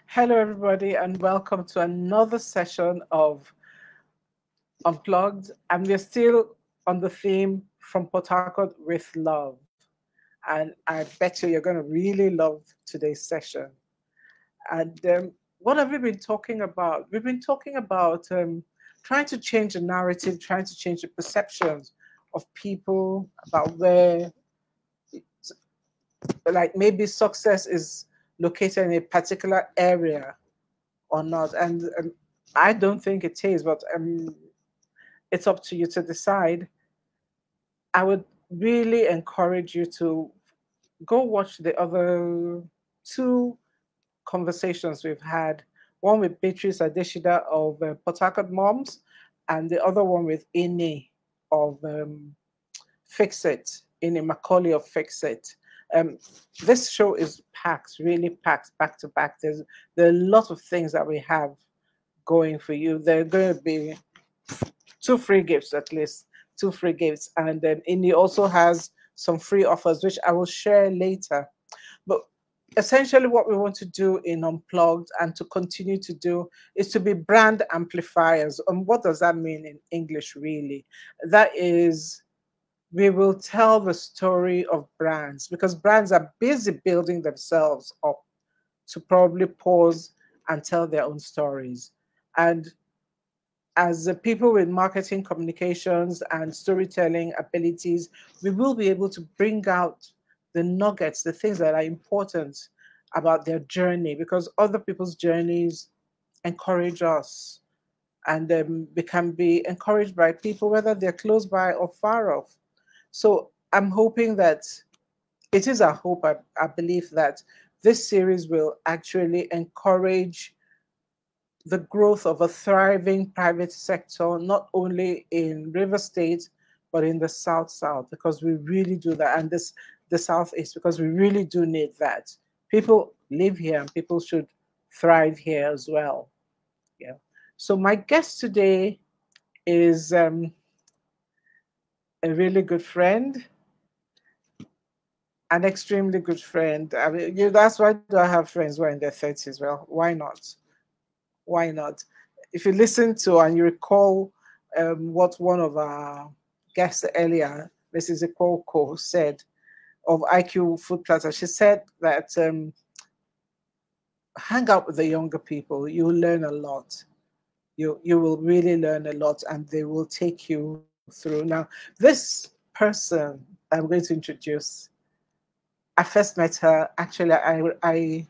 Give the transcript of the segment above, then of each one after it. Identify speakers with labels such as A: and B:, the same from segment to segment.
A: Hello, everybody, and welcome to another session of Unplugged. And we're still on the theme from Port Harcourt with love. And I bet you're going to really love today's session. And what have we been talking about? We've been talking about trying to change the narrative, trying to change the perceptions of people about where, like, maybe success is located in a particular area or not. And I don't think it is, but it's up to you to decide. I would really encourage you to go watch the other two conversations we've had. One with Beatrice Adeshida of Port Harcourt Moms, and the other one with Ini of Fix It, Ini Macaulay of Fix It. Um, this show is packed, really packed, back to back. There are a lot of things that we have going for you. There are going to be two free gifts, at least two free gifts, and then Indie also has some free offers which I will share later. But essentially what we want to do in Unplugged and to continue to do is to be brand amplifiers. And what does that mean in English, really? That is, we will tell the story of brands, because brands are busy building themselves up to probably pause and tell their own stories. And as the people with marketing communications and storytelling abilities, we will be able to bring out the nuggets, the things that are important about their journey, because other people's journeys encourage us, and we can be encouraged by people, whether they're close by or far off. So I'm hoping that it is our hope, I believe that this series will actually encourage the growth of a thriving private sector, not only in River State, but in the South, because we really do that. And the Southeast, because we really do need that. People live here and people should thrive here as well. Yeah. So my guest today is a really good friend, an extremely good friend. I mean, that's why do I have friends who are in their 30s? Well, why not? Why not? If you listen to and you recall what one of our guests earlier, Mrs. Ikoko, said of IQ Food Platter, she said that hang out with the younger people, you will learn a lot. You will really learn a lot, and they will take you through. Now, this person I'm going to introduce, I first met her. Actually, I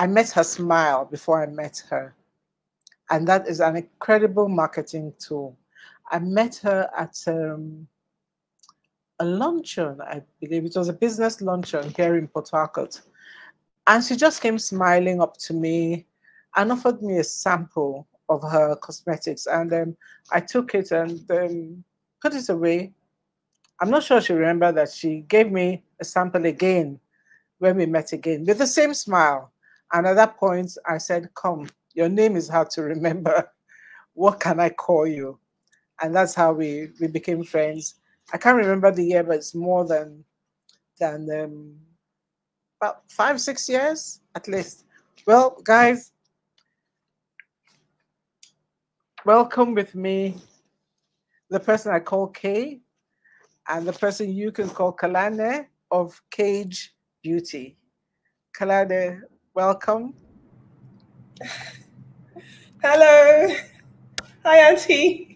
A: met her smile before I met her. And that is an incredible marketing tool. I met her at a luncheon, I believe it was a business luncheon here in Port Harcourt. And she just came smiling up to me and offered me a sample of her cosmetics. And I took it and put it away. I'm not sure she remembered that she gave me a sample again when we met again with the same smile. And at that point, I said, "Come, your name is hard to remember. What can I call you?" And that's how we became friends. I can't remember the year, but it's more than about 5, 6 years at least. Well, guys, welcome with me the person I call Kay, and the person you can call Kalanne of Kayge Beauty. Kalanne, welcome.
B: Hello. Hi, Auntie.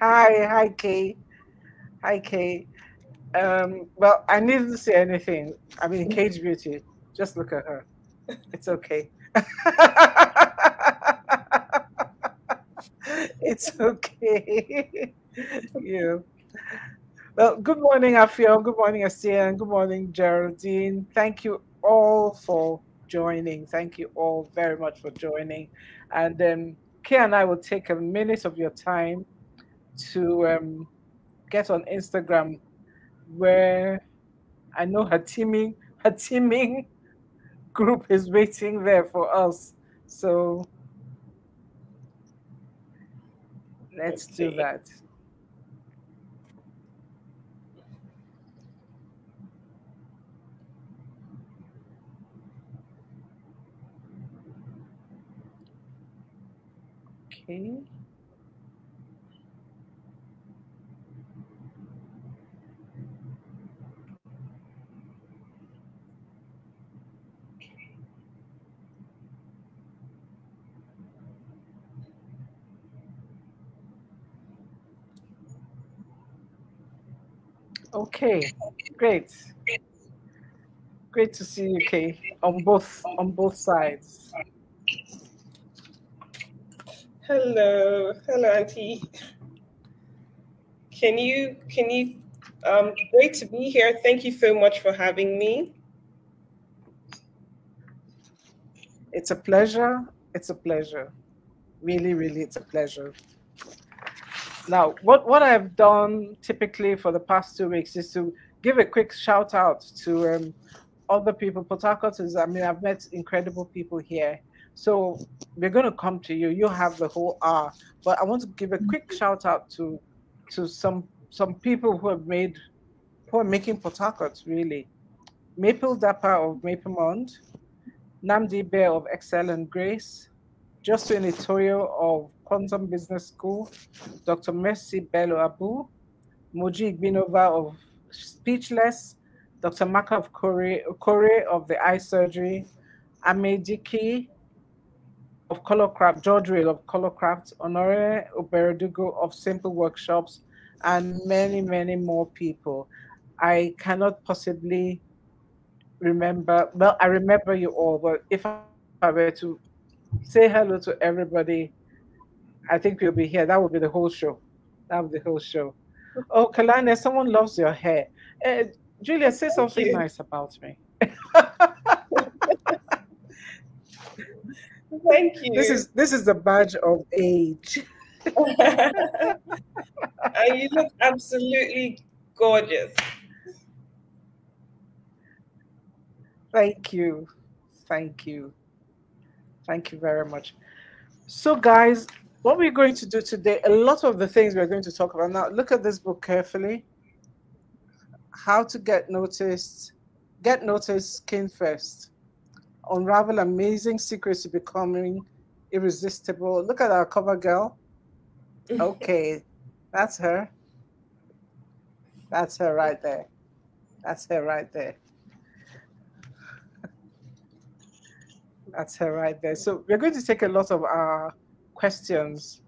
A: Hi, Kay. Hi, Kay. Well, I needn't say anything. I mean, Cage Beauty, just look at her. It's okay. It's okay. Yeah. Well, good morning, Afio. Good morning, Asia. And good morning, Geraldine. Thank you all for joining. Thank you all very much for joining. And Kay and I will take a minute of your time to get on Instagram, where I know her teaming group is waiting there for us. So let's do
B: Okay.
A: that. Okay. Okay, great. Great to see you, Kay, on both sides.
B: Hello, hello, Auntie. Can you great to be here. Thank you so much for having me.
A: It's a pleasure. It's a pleasure. Really, really, it's a pleasure. Now, what I've done typically for the past 2 weeks is to give a quick shout out to other people. Port Harcourt is, I mean, I've met incredible people here. So we're going to come to you. You have the whole hour. But I want to give a quick shout out to some people who are making Port Harcourt really. Maple Dapper of Maplemond, Namdi Bear of Excel and Grace, Jocelyn Itoyo of Quantum Business School, Dr. Mercy Bello Abu, Moji Igbinova of Speechless, Dr. Maka of Kore of the Eye Surgery, Amediki of Colorcraft, George Rail of Colorcraft, Honore Oberedugo of Simple Workshops, and many, many more people. I cannot possibly remember, well, I remember you all, but if I were to say hello to everybody, I think we'll be here. That would be the whole show. That would be the whole show. Oh, Kalanne, someone loves your hair. Julia, say
B: Thank
A: something
B: you.
A: nice about me.
B: Thank
A: This
B: you.
A: is this is the badge of age.
B: And you look absolutely gorgeous.
A: Thank you. Thank you. Thank you very much. So, guys, what we're going to do today, a lot of the things we're going to talk about now, look at this book carefully. How to get noticed, skin first. Unravel amazing secrets to becoming irresistible. Look at our cover girl. Okay, that's her. That's her right there. That's her right there. That's her right there. So we're going to take a lot of our questions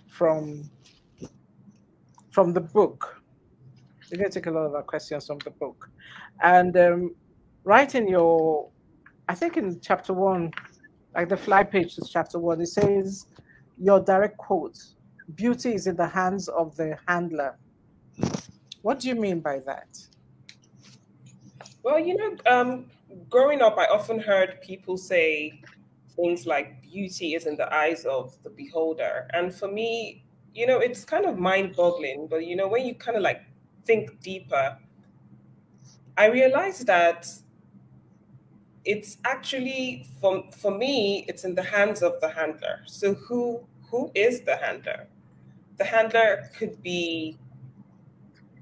A: from from the book. We're going to take a lot of our questions from the book, and right in your, I think in chapter one, like the fly page to chapter one, it says your direct quote: "Beauty is in the hands of the handler." What do you mean by that?
B: Well, growing up, I often heard people say things like beauty is in the eyes of the beholder. And for me, it's kind of mind boggling. But, when you kind of like think deeper, I realized that it's actually, for me, it's in the hands of the handler. So who is the handler? The handler could be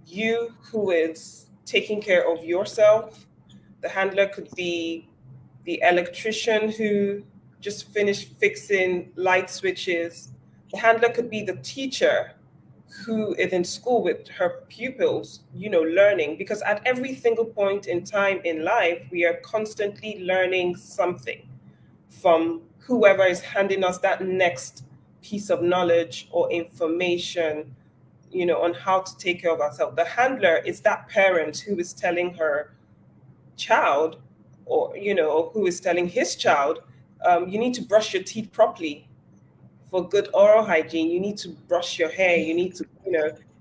B: you who is taking care of yourself. The handler could be the electrician who just finished fixing light switches. The handler could be the teacher who is in school with her pupils, learning, because at every single point in time in life, we are constantly learning something from whoever is handing us that next piece of knowledge or information, on how to take care of ourselves. The handler is that parent who is telling her child, or who is telling his child, you need to brush your teeth properly for good oral hygiene. You need to brush your hair. You need to,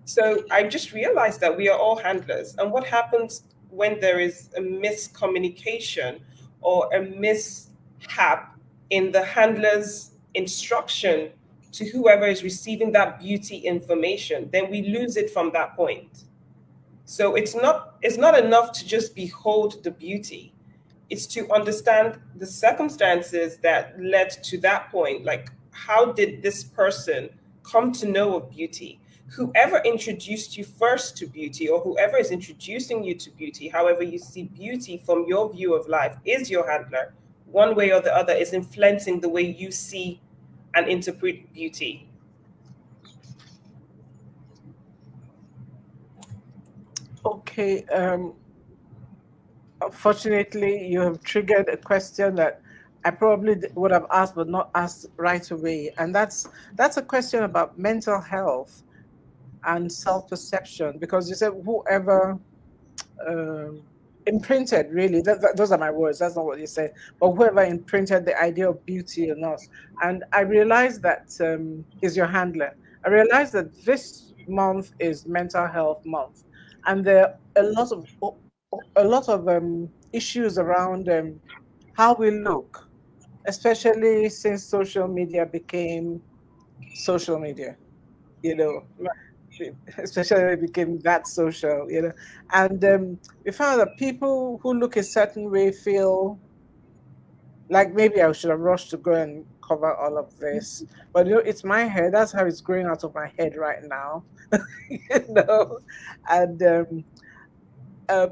B: so I just realized that we are all handlers. And what happens when there is a miscommunication or a mishap in the handler's instruction to whoever is receiving that beauty information? Then we lose it from that point. So it's not enough to just behold the beauty. It's to understand the circumstances that led to that point. Like, how did this person come to know of beauty? Whoever introduced you first to beauty, or whoever is introducing you to beauty, however you see beauty from your view of life, is your handler. One way or the other is influencing the way you see and interpret beauty?
A: Okay. Unfortunately, you have triggered a question that I probably would have asked, but not asked right away. And that's a question about mental health and self-perception, because you said whoever um, imprinted, really, those are my words, that's not what you said, but whoever imprinted the idea of beauty in us. And I realized that is your handler. I realized that this month is mental health month, and there are a lot of issues around how we look, especially since social media became social media, you know, especially when it became that social, And we found that people who look a certain way feel like maybe I should have rushed to go and cover all of this. But it's my head. That's how it's growing out of my head right now. you know. And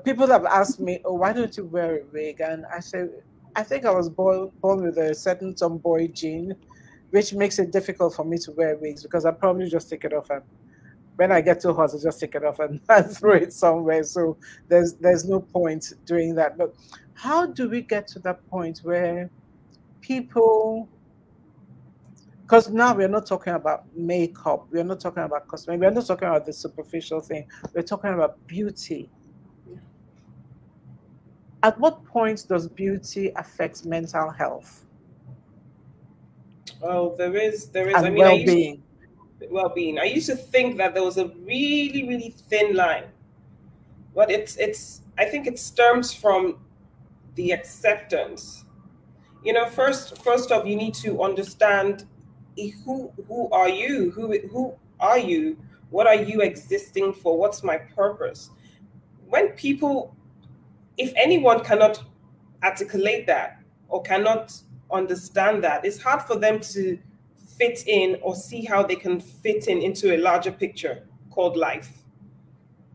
A: people have asked me, "Oh, why don't you wear a wig?" And I say, I think I was born with a certain tomboy gene, which makes it difficult for me to wear wigs because I probably just take it off and when I get too hot, I just take it off and, and throw it somewhere. So there's no point doing that. But how do we get to that point where people, because now we're not talking about makeup, we're not talking about cosmetics, we're not talking about the superficial thing, we're talking about beauty. At what point does beauty affect mental health
B: Well, there is. I
A: and
B: mean,
A: well-being?
B: well-being. I used to think that there was a really, really thin line, but it's. I think it stems from the acceptance. You know, first off, you need to understand who are you? Who are you? What are you existing for? What's my purpose? When people, if anyone cannot articulate that or cannot understand that, it's hard for them to fit in or see how they can fit in into a larger picture called life.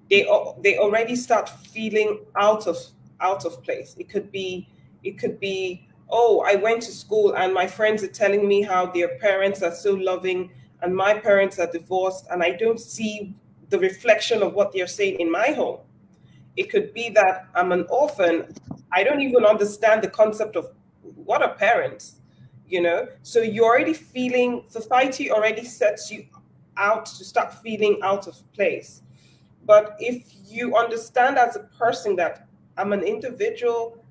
B: They already start feeling out of place. It could be, oh, I went to school and my friends are telling me how their parents are so loving and my parents are divorced and I don't see the reflection of what they're saying in my home. It could be that I'm an orphan. I don't even understand the concept of what are parents, you know? So you're already feeling, society already sets you out to start feeling out of place. But if you understand as a person that I'm an individual,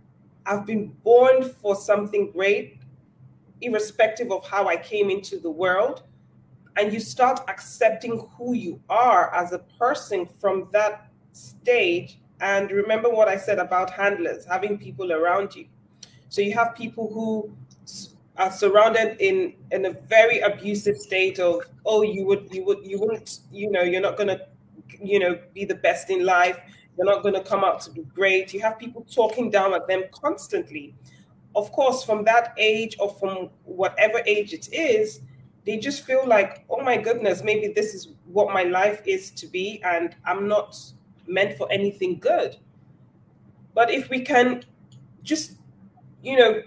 B: I've been born for something great, irrespective of how I came into the world, and you start accepting who you are as a person from that stage. And remember what I said about handlers, having people around you. So you have people who are surrounded in a very abusive state of, oh, you wouldn't, you're not gonna, be the best in life. You're not gonna come out to be great. You have people talking down at them constantly. Of course, from that age or from whatever age it is, they just feel like, oh my goodness, maybe this is what my life is to be, and I'm not meant for anything good. But if we can just,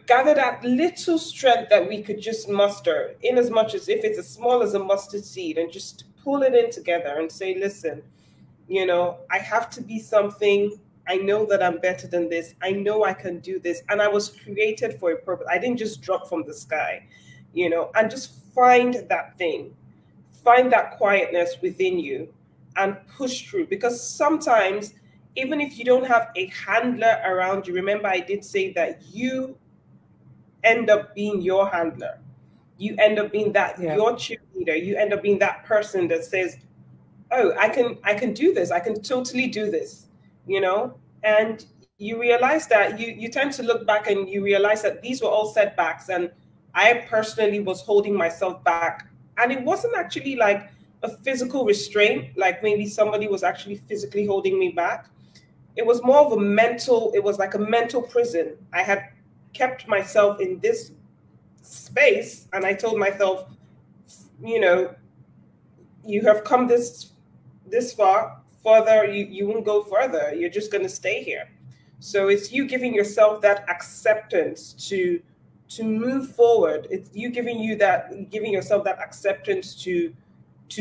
B: gather that little strength that we could just muster, in as much as if it's as small as a mustard seed, and just pull it in together and say, listen, I have to be something. I know that I'm better than this. I know I can do this. And I was created for a purpose. I didn't just drop from the sky, and just find that thing, find that quietness within you and push through. Because sometimes, even if you don't have a handler around you, remember I did say that you end up being your handler. You end up being that,
A: Yeah.
B: your cheerleader. You end up being that person that says, oh, I can do this. I can totally do this, and you realize that you tend to look back and you realize that these were all setbacks. And I personally was holding myself back. And it wasn't actually like a physical restraint, like maybe somebody was actually physically holding me back. It was more of it was like a mental prison. I had kept myself in this space and I told myself, you know, you have come this far, further you won't go further. You're just going to stay here. So it's you giving yourself that acceptance to move forward. It's you giving yourself that acceptance to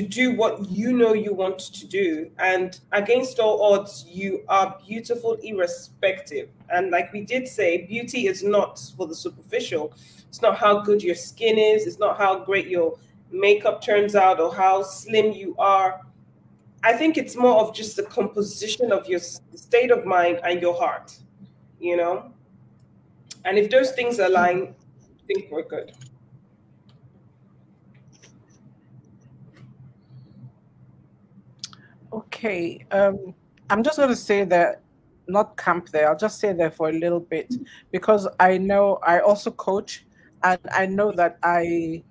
B: do what you know you want to do. And against all odds, you are beautiful irrespective. And like we did say, beauty is not for the superficial. It's not how good your skin is. It's not how great your makeup turns out or how slim you are. I think it's more of just the composition of your state of mind and your heart, you know? And if those things align, I think we're good.
A: Okay. I'm just going to say that, not camp there. I'll just say there for a little bit, because I know I also coach, and I know that I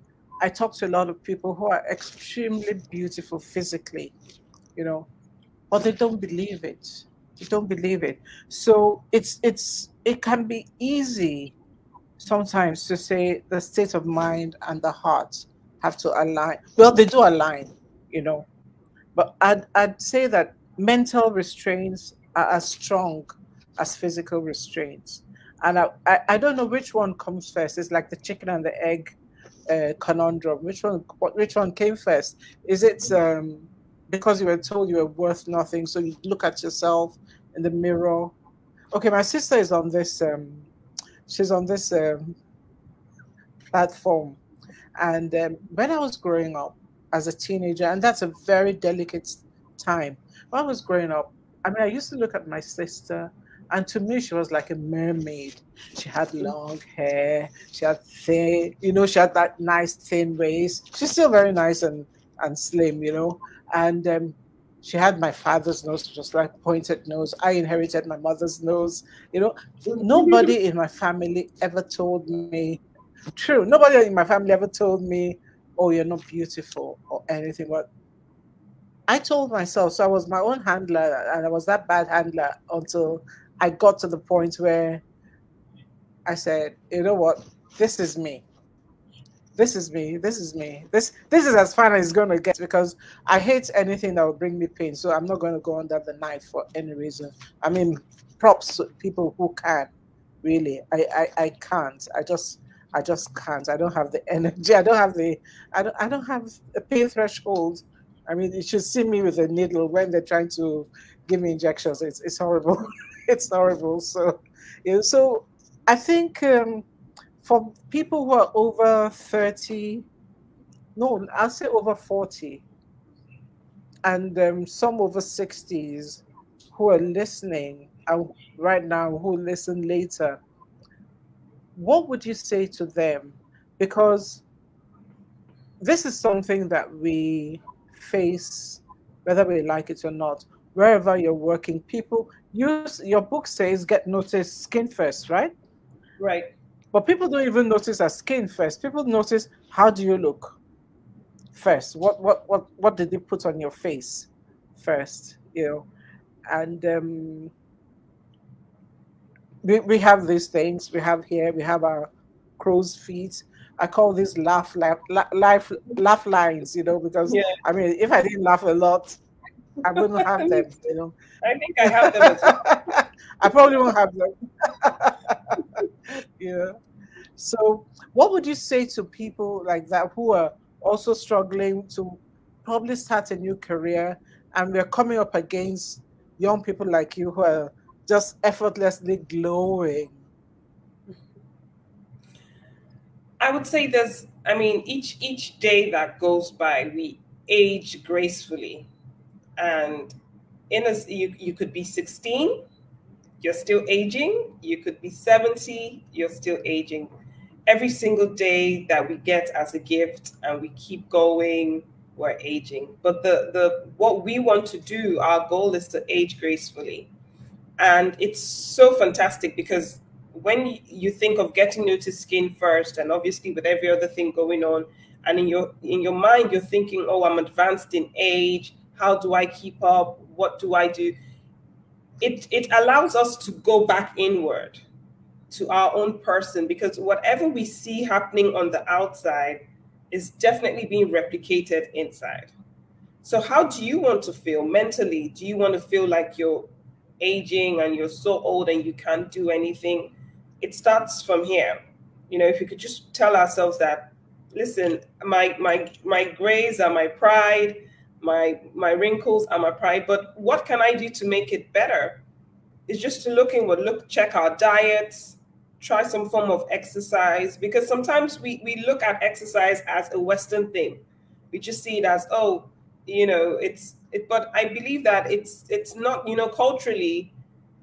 A: talk to a lot of people who are extremely beautiful physically, you know, but they don't believe it. They don't believe it. So it can be easy sometimes to say the state of mind and the heart have to align. Well, they do align, you know, but I'd say that mental restraints are as strong as physical restraints. And I don't know which one comes first. It's like the chicken and the egg conundrum. Which one came first? Is it because you were told you were worth nothing, so you look at yourself in the mirror? Okay, my sister is on this. She's on this platform, and when I was growing up as a teenager, and that's a very delicate time. When I was growing up, I mean, I used to look at my sister, and to me, she was like a mermaid. She had long hair. She had thin, you know, she had that nice thin waist. She's still very nice and slim, you know. And she had my father's nose, just like pointed nose. I inherited my mother's nose. You know, nobody in my family ever told me, true, nobody in my family ever told me, oh, you're not beautiful or anything. But I told myself, so I was my own handler, and I was that bad handler until I got to the point where I said, you know what, this is me. This is me. This is me. This is as far as it's gonna get, because I hate anything that will bring me pain. So I'm not going to go under the knife for any reason. I mean, props to people who can. Really, I can't. I just can't. I don't have the energy. I don't have the. I don't have a pain threshold. I mean, you should see me with a needle when they're trying to give me injections. It's horrible. It's horrible. So, yeah. So I think. For people who are over 30, no, I'll say over 40, and some over 60s who are listening right now, who listen later, what would you say to them? Because this is something that we face, whether we like it or not. Wherever you're working, people use your book says get noticed skin first, right?
B: Right.
A: But people don't even notice our skin first. People notice how do you look first. What did they put on your face first? You know, and we have these things. We have here. We have our crow's feet. I call these laugh lines. You know, because
B: Yeah.
A: I mean, if I didn't laugh a lot, I wouldn't have them. You know,
B: I think I have them as well.
A: I probably won't have them. Yeah. So, what would you say to people like that who are also struggling to probably start a new career, and we're coming up against young people like you who are just effortlessly glowing?
B: I would say I mean, each day that goes by, we age gracefully. And you could be 16, you're still aging. You could be 70, you're still aging. Every single day that we get as a gift and we keep going, we're aging. But the what we want to do, our goal is to age gracefully. And it's so fantastic because when you think of getting new to skin first, and obviously with every other thing going on, and in your mind you're thinking, oh, I'm advanced in age, how do I keep up, what do I do? It allows us to go back inward to our own person, because whatever we see happening on the outside is definitely being replicated inside. So how do you want to feel mentally? Do you want to feel like you're aging and you're so old and you can't do anything? It starts from here. You know, if we could just tell ourselves that, listen, my grays are my pride, my wrinkles are my pride, but what can I do to make it better? It's just to check our diets, try some form of exercise, because sometimes we look at exercise as a Western thing. We just see it as, oh, you know, but I believe that it's not, you know, culturally.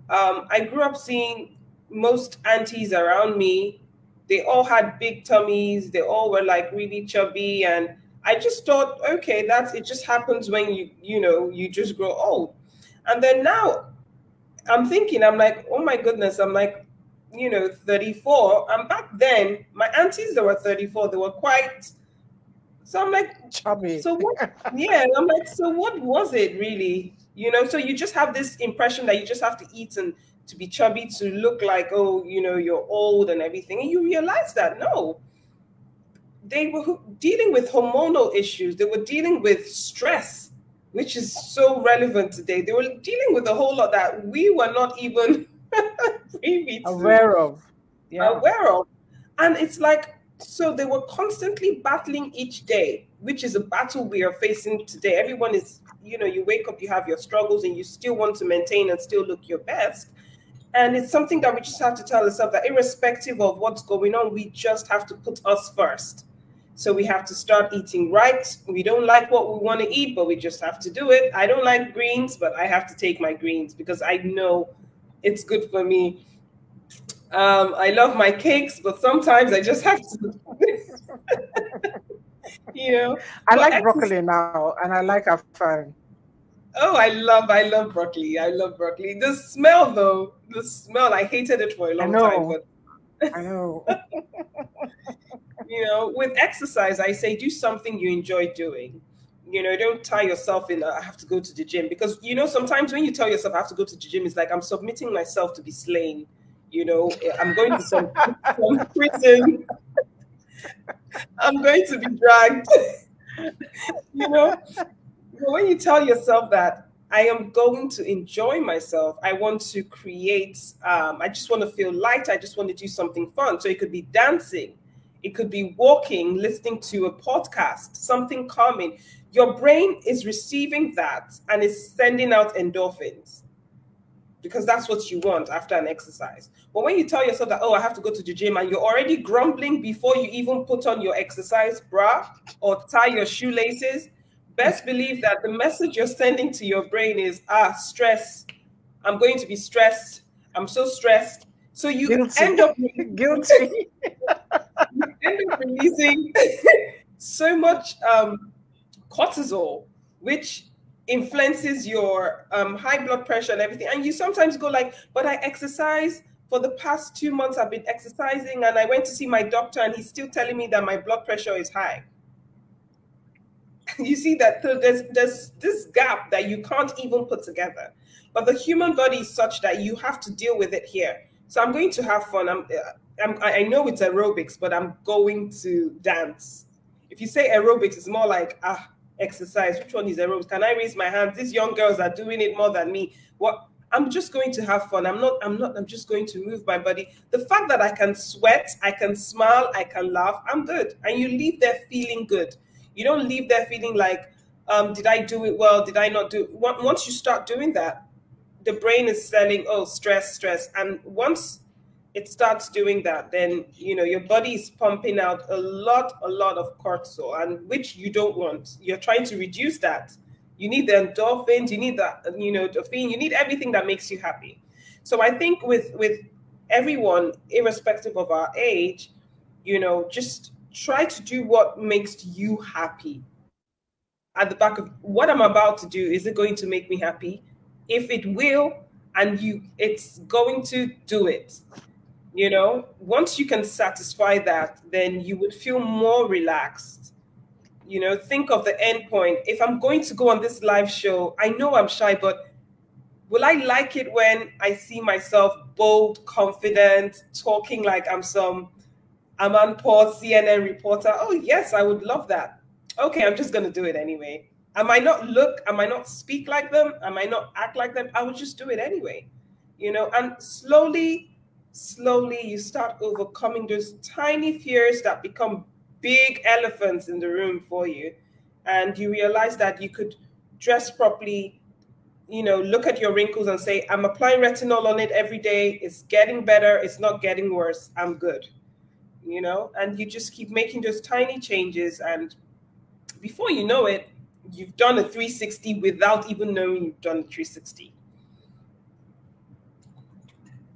B: I grew up seeing most aunties around me, they all had big tummies, they all were like really chubby, and I just thought, okay, that's it, just happens when you know, you just grow old. And then now I'm thinking, I'm like, oh my goodness, I'm like, you know, 34. And back then, my aunties that were 34, they were quite, so I'm like,
A: chubby.
B: so what? Yeah, I'm like, so what was it really? You know, so you just have this impression that you just have to eat and to be chubby to look like, oh, you know, you're old and everything. And you realize that no, they were dealing with hormonal issues. They were dealing with stress, which is so relevant today. They were dealing with a whole lot that we were not even privy to,
A: aware of. Yeah.
B: aware of. And it's like, so they were constantly battling each day, which is a battle we are facing today. Everyone is, you know, you wake up, you have your struggles, and you still want to maintain and still look your best. And it's something that we just have to tell ourselves that irrespective of what's going on, we just have to put us first. So we have to start eating right. We don't like what we want to eat, but we just have to do it. I don't like greens, but I have to take my greens because I know it's good for me. I love my cakes, but sometimes I just have to, you know.
A: I like broccoli now, and I like afang.
B: Oh, I love broccoli. I love broccoli. The smell, though, the smell, I hated it for a long time. But
A: I know.
B: You know, with exercise, I say do something you enjoy doing. You know, don't tie yourself in, I have to go to the gym. Because, you know, sometimes when you tell yourself I have to go to the gym, it's like I'm submitting myself to be slain. You know, I'm going to some prison. I'm going to be dragged. You know, but when you tell yourself that I am going to enjoy myself, I want to create, I just want to feel light. I just want to do something fun. So it could be dancing. It could be walking, listening to a podcast, something calming. Your brain is receiving that and is sending out endorphins because that's what you want after an exercise. But when you tell yourself that, oh, I have to go to the gym, and you're already grumbling before you even put on your exercise bra or tie your shoelaces, best believe that the message you're sending to your brain is, stress. I'm going to be stressed. I'm so stressed. So you end up
A: guilty.
B: You end up releasing so much cortisol, which influences your high blood pressure and everything. And you sometimes go like, but I exercise for the past 2 months. I've been exercising, and I went to see my doctor, and he's still telling me that my blood pressure is high. You see that there's this gap that you can't even put together. But the human body is such that you have to deal with it here. So I'm going to have fun. I know it's aerobics, but I'm going to dance. If you say aerobics, it's more like, exercise. Which one is aerobics? Can I raise my hand? These young girls are doing it more than me. What? I'm just going to have fun. I'm just going to move my body. The fact that I can sweat, I can smile, I can laugh, I'm good. And you leave there feeling good. You don't leave there feeling like, did I do it well? Did I not do it? Once you start doing that, the brain is telling, oh, stress, stress. And once it starts doing that, then, you know, your body is pumping out a lot of cortisol, and which you don't want. You're trying to reduce that. You need the endorphins, you need the, you know, dopamine, you need everything that makes you happy. So I think with everyone, irrespective of our age, you know, just try to do what makes you happy. At the back of what I'm about to do, is it going to make me happy? If it will, and it's going to do it. You know, once you can satisfy that, then you would feel more relaxed. You know, think of the end point. If I'm going to go on this live show, I know I'm shy, but will I like it when I see myself bold, confident, talking like I'm some Aman Paul CNN reporter? Oh, yes, I would love that. Okay, I'm just going to do it anyway. I might not speak like them, I might not act like them, I would just do it anyway. You know, and slowly slowly you start overcoming those tiny fears that become big elephants in the room for you. And you realize that you could dress properly, look at your wrinkles and say, I'm applying retinol on it every day. It's getting better. It's not getting worse. I'm good. And you just keep making those tiny changes. And before you know it, you've done a 360 without even knowing you've done a 360.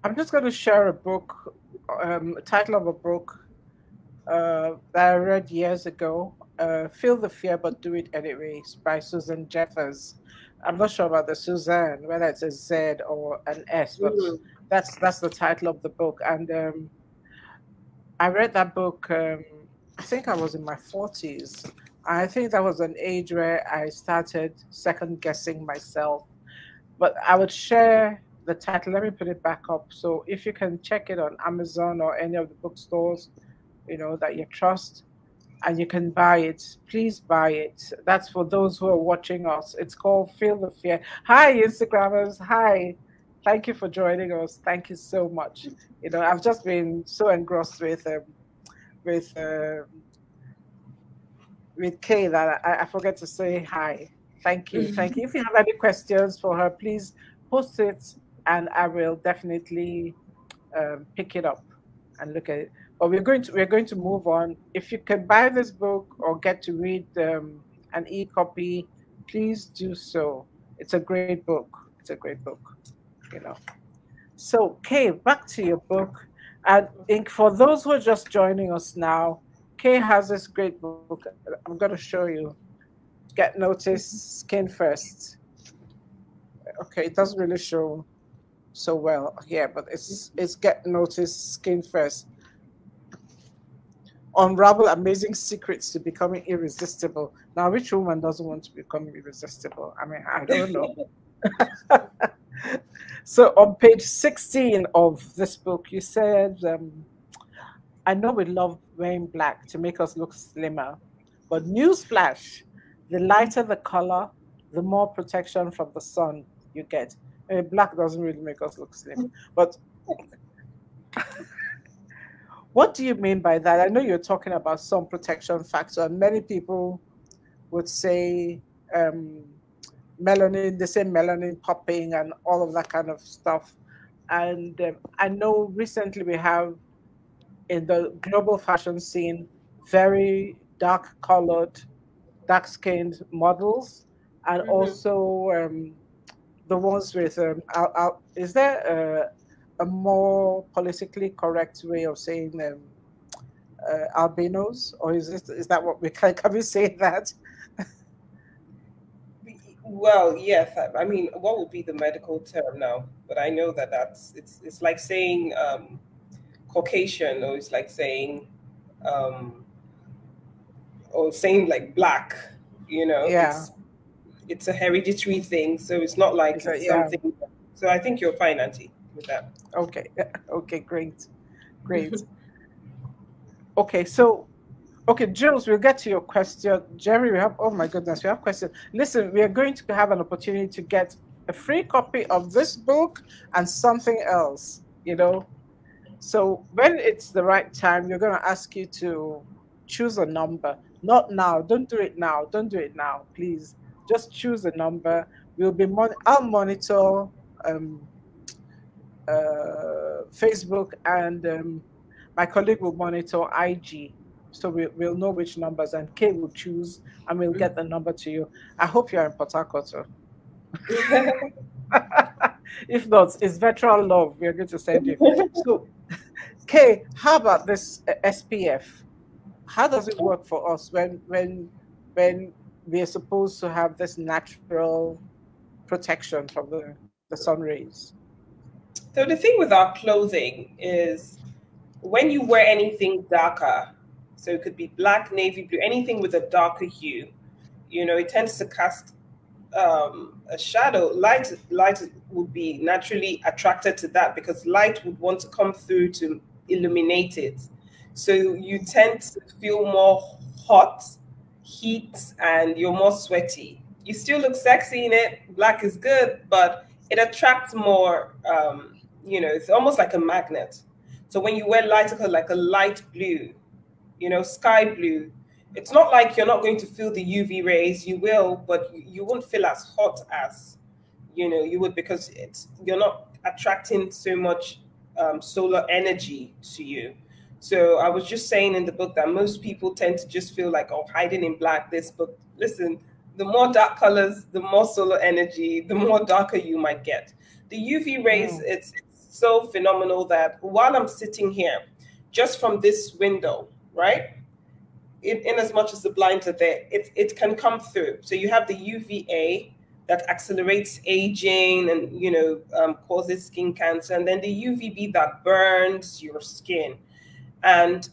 A: I'm just going to share a book, title of a book that I read years ago. Feel the Fear But Do It Anyways by Susan Jeffers. I'm not sure about the Suzanne, whether it's a Z or an S, but that's the title of the book. And I read that book, I think I was in my 40s. I think that was an age where I started second guessing myself. But I would share the title. Let me put it back up. So if you can check it on Amazon or any of the bookstores, that you trust, and you can buy it, please buy it. That's for those who are watching us. It's called Feel the Fear. Hi, Instagrammers. Hi. Thank you for joining us. Thank you so much. I've just been so engrossed with Kay that I forget to say hi. Thank you. Thank you. If you have any questions for her, please post it and I will definitely pick it up and look at it. But we're going to move on. If you can buy this book or get to read an e-copy, please do so. It's a great book. It's a great book, So Kay, back to your book. And for those who are just joining us now, Kay has this great book. I'm going to show you. Get Noticed, Skin First. Okay, it doesn't really show so well here, but it's Get Noticed, Skin First. Unravel amazing secrets to becoming irresistible. Now, which woman doesn't want to become irresistible? I mean, I don't know. So on page 16 of this book, you said, I know we love wearing black to make us look slimmer, but newsflash, the lighter the color, the more protection from the sun you get. I mean, black doesn't really make us look slim, but what do you mean by that? I know you're talking about some protection factor, and many people would say melanin, the same melanin popping and all of that kind of stuff. And I know recently we have in the global fashion scene very dark colored, dark skinned models, and also the ones with is there a more politically correct way of saying albinos, or is that what we can we say that?
B: Well, yes. I mean, what would be the medical term now? But I know that it's like saying Caucasian, or it's like saying or saying like black.
A: Yeah.
B: It's a hereditary thing, so it's not like it's something. So I think you're fine, Auntie, with that.
A: Okay. Okay. Great. Okay. So. Okay, Jules, we'll get to your question. Jerry, oh my goodness, we have questions. Listen, we are going to have an opportunity to get a free copy of this book and something else, So when it's the right time, you're going to ask you to choose a number. Not now. Don't do it now. Don't do it now, please. Just choose a number. I'll monitor Facebook, and my colleague will monitor IG. So we'll know which numbers, and Kay will choose, and we'll get the number to you. I hope you're in Port Harcourt. If not, it's virtual love. We're going to send you. So, Kay, how about this SPF? How does it work for us when we are supposed to have this natural protection from the sun rays?
B: So the thing with our clothing is when you wear anything darker, so it could be black, navy blue, anything with a darker hue, it tends to cast a shadow. Light would be naturally attracted to that because light would want to come through to illuminate it. So you tend to feel more hot, heat, and you're more sweaty. You still look sexy in it. Black is good, but it attracts more, it's almost like a magnet. So when you wear lighter color, like a light blue, you know, sky blue, it's not like you're not going to feel the UV rays. You will, but you won't feel as hot as, you know, you would, because you're not attracting so much solar energy to you. So I was just saying in the book that most people tend to just feel like, oh, hiding in black, this, but listen, the more dark colors, the more solar energy, the more darker you might get. The UV rays, it's so phenomenal that while I'm sitting here, just from this window, right? In as much as the blinds are there, it can come through. So you have the UVA that accelerates aging and, you know, causes skin cancer, and then the UVB that burns your skin. And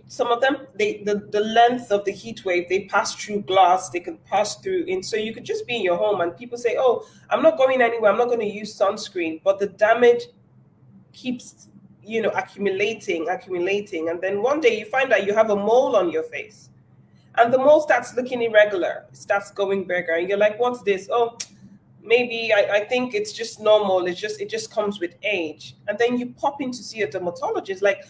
B: some of them, the length of the heat wave, they pass through glass, they can pass through. And so you could just be in your home and people say, oh, I'm not going anywhere, I'm not going to use sunscreen, but the damage keeps, you know, accumulating. And then one day you find out you have a mole on your face, and the mole starts looking irregular, starts going bigger, and you're like, what's this? Oh, maybe I think it's just normal. It just comes with age. And then you pop in to see a dermatologist. Like,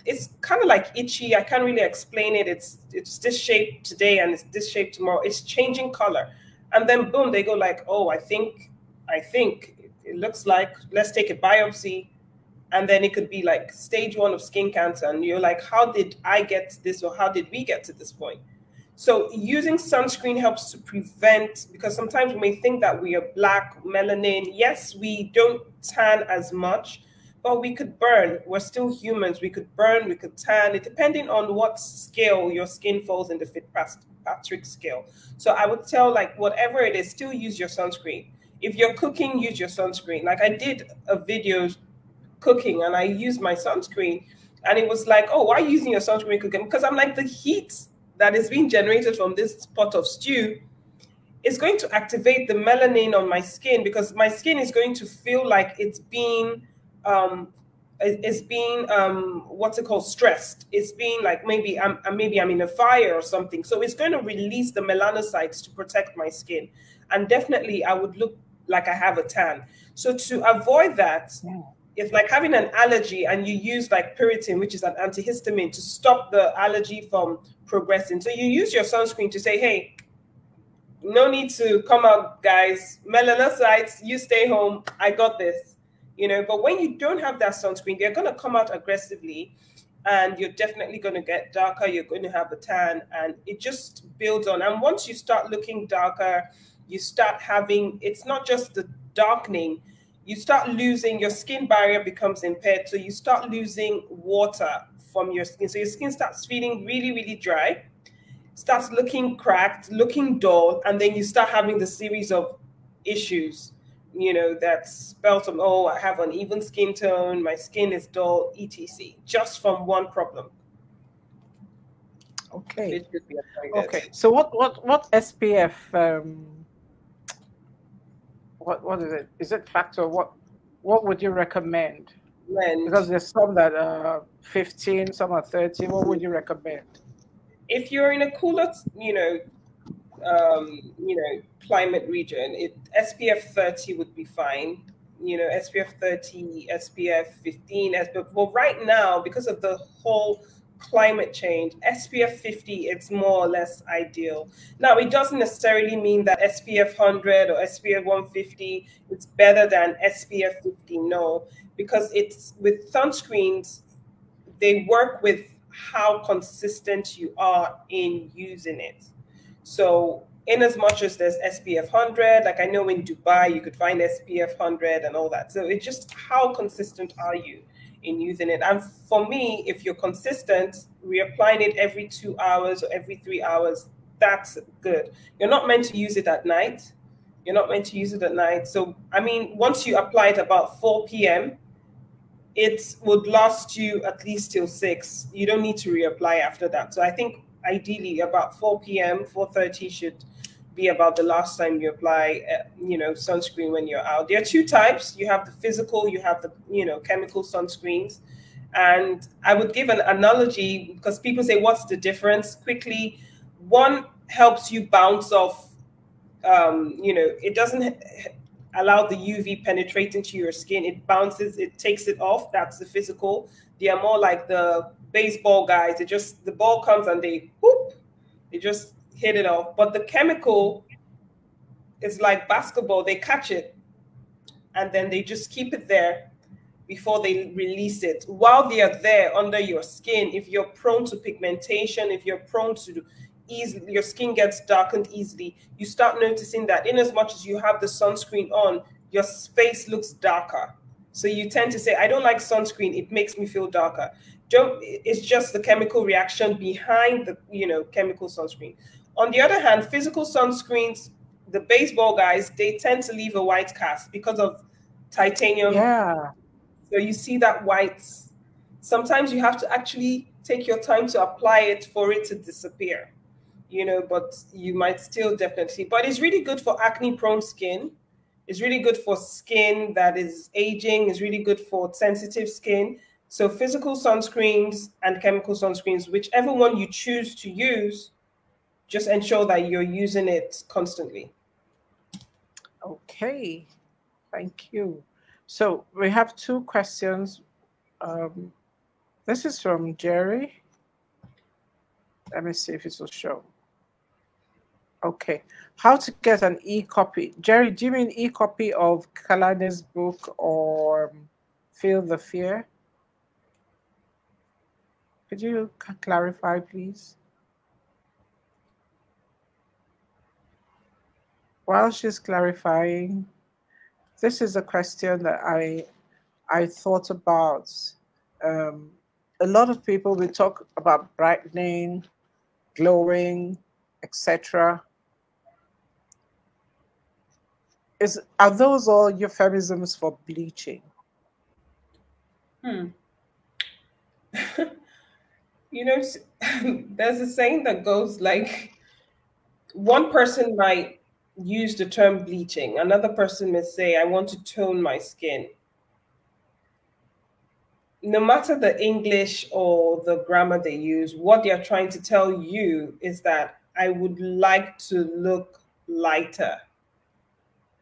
B: it's kind of like itchy. I can't really explain it. It's this shape today and it's this shape tomorrow. It's changing color. And then boom, they go like, oh, I think it looks like, let's take a biopsy. And then it could be like stage 1 of skin cancer. And you're like, how did I get to this, or how did we get to this point? So using sunscreen helps to prevent, because sometimes we may think that we are black, melanin. Yes, we don't tan as much, but we could burn. We're still humans. We could burn, we could tan, it depending on what scale your skin falls in the Fitzpatrick scale. So I would tell, like, whatever it is, still use your sunscreen. If you're cooking, use your sunscreen. Like, I did a video cooking and I used my sunscreen, and it was like, oh, why are you using your sunscreen cooking? Because I'm like, the heat that is being generated from this pot of stew is going to activate the melanin on my skin, because my skin is going to feel like it's being what's it called, stressed. It's being like, maybe I'm in a fire or something. So it's going to release the melanocytes to protect my skin, and definitely I would look like I have a tan. So to avoid that, it's like having an allergy and you use like Piriton, which is an antihistamine, to stop the allergy from progressing. So you use your sunscreen to say, hey, no need to come out, guys. Melanocytes, you stay home. I got this. You know, but when you don't have that sunscreen, they're going to come out aggressively, and you're definitely going to get darker. You're going to have a tan, and it just builds on. And once you start looking darker, you start having, it's not just the darkening, you start losing, your skin barrier becomes impaired. So you start losing water from your skin. So your skin starts feeling really, really dry, starts looking cracked, looking dull, and then you start having the series of issues, you know, that's spelled from, oh, I have uneven skin tone, my skin is dull, etc. Just from one problem.
A: Okay. Okay. So what SPF? What is it? Is it factor? What would you recommend? Because there's some that are 15, some are 30. What would you recommend?
B: If you're in a cooler, climate region, SPF 30 would be fine. You know, SPF 30, SPF 15. Well, right now, because of the whole climate change, SPF 50, it's more or less ideal. Now, it doesn't necessarily mean that SPF 100 or SPF 150 is better than SPF 50. No, because it's with sunscreens, they work with how consistent you are in using it. So in as much as there's SPF 100, like I know in Dubai, you could find SPF 100 and all that. So it's just how consistent are you in using it? And for me, if you're consistent, reapplying it every 2 hours or every 3 hours, that's good. You're not meant to use it at night. You're not meant to use it at night. So, I mean, once you apply it about 4 p.m., it would last you at least till 6. You don't need to reapply after that. So I think ideally about 4 p.m., 4:30 should be about the last time you apply, sunscreen when you're out. There are 2 types. You have the physical, you have the, chemical sunscreens. And I would give an analogy because people say, what's the difference? Quickly, one helps you bounce off, it doesn't, allow the UV penetrate into your skin. It bounces, it takes it off. That's the physical. They are more like the baseball guys. It just, the ball comes and they whoop, they just hit it off. But the chemical is like basketball. They catch it and then they just keep it there before they release it. While they are there under your skin, if you're prone to pigmentation, if you're prone to easily, your skin gets darkened easily, you start noticing that in as much as you have the sunscreen on, your face looks darker. So you tend to say, I don't like sunscreen, it makes me feel darker. It's just the chemical reaction behind the, chemical sunscreen. On the other hand, physical sunscreens, the baseball guys, they tend to leave a white cast because of titanium.
A: Yeah.
B: So you see that white. Sometimes you have to actually take your time to apply it for it to disappear, but you might still definitely. But it's really good for acne-prone skin. It's really good for skin that is aging. It's really good for sensitive skin. So physical sunscreens and chemical sunscreens, whichever one you choose to use, just ensure that you're using it constantly.
A: Okay, thank you. So we have two questions. This is from Jerry. Let me see if it will show. Okay, how to get an e-copy? Jerry, do you mean e-copy of Kalanne's book or Feel the Fear? Could you clarify, please? While she's clarifying, this is a question that I thought about. A lot of people will talk about brightening, glowing, etc. Are those all euphemisms for bleaching?
B: There's a saying that goes like, one person might use the term bleaching, another person may say, I want to tone my skin. No matter the English or the grammar they use, what they're trying to tell you is that I would like to look lighter.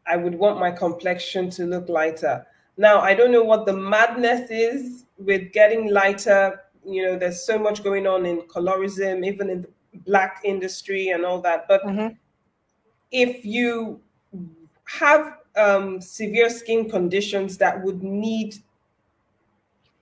B: I would want my complexion to look lighter. Now, I don't know what the madness is with getting lighter. There's so much going on in colorism, even in the Black industry and all that. But if you have severe skin conditions that would need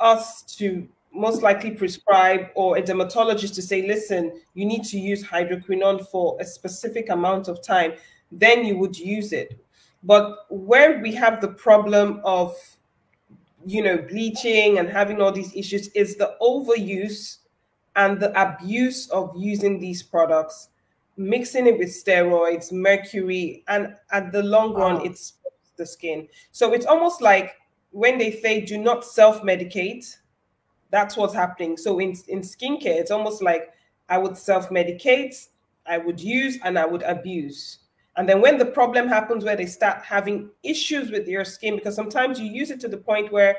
B: us to most likely prescribe, or a dermatologist to say, listen, you need to use hydroquinone for a specific amount of time, then you would use it. But where we have the problem of, bleaching and having all these issues is the overuse and the abuse of using these products, mixing it with steroids, mercury, and at the long run, it's the skin. So it's almost like when they say do not self-medicate, that's what's happening. So in skincare, it's almost like I would self-medicate, I would use, and I would abuse. And then when the problem happens where they start having issues with your skin, because sometimes you use it to the point where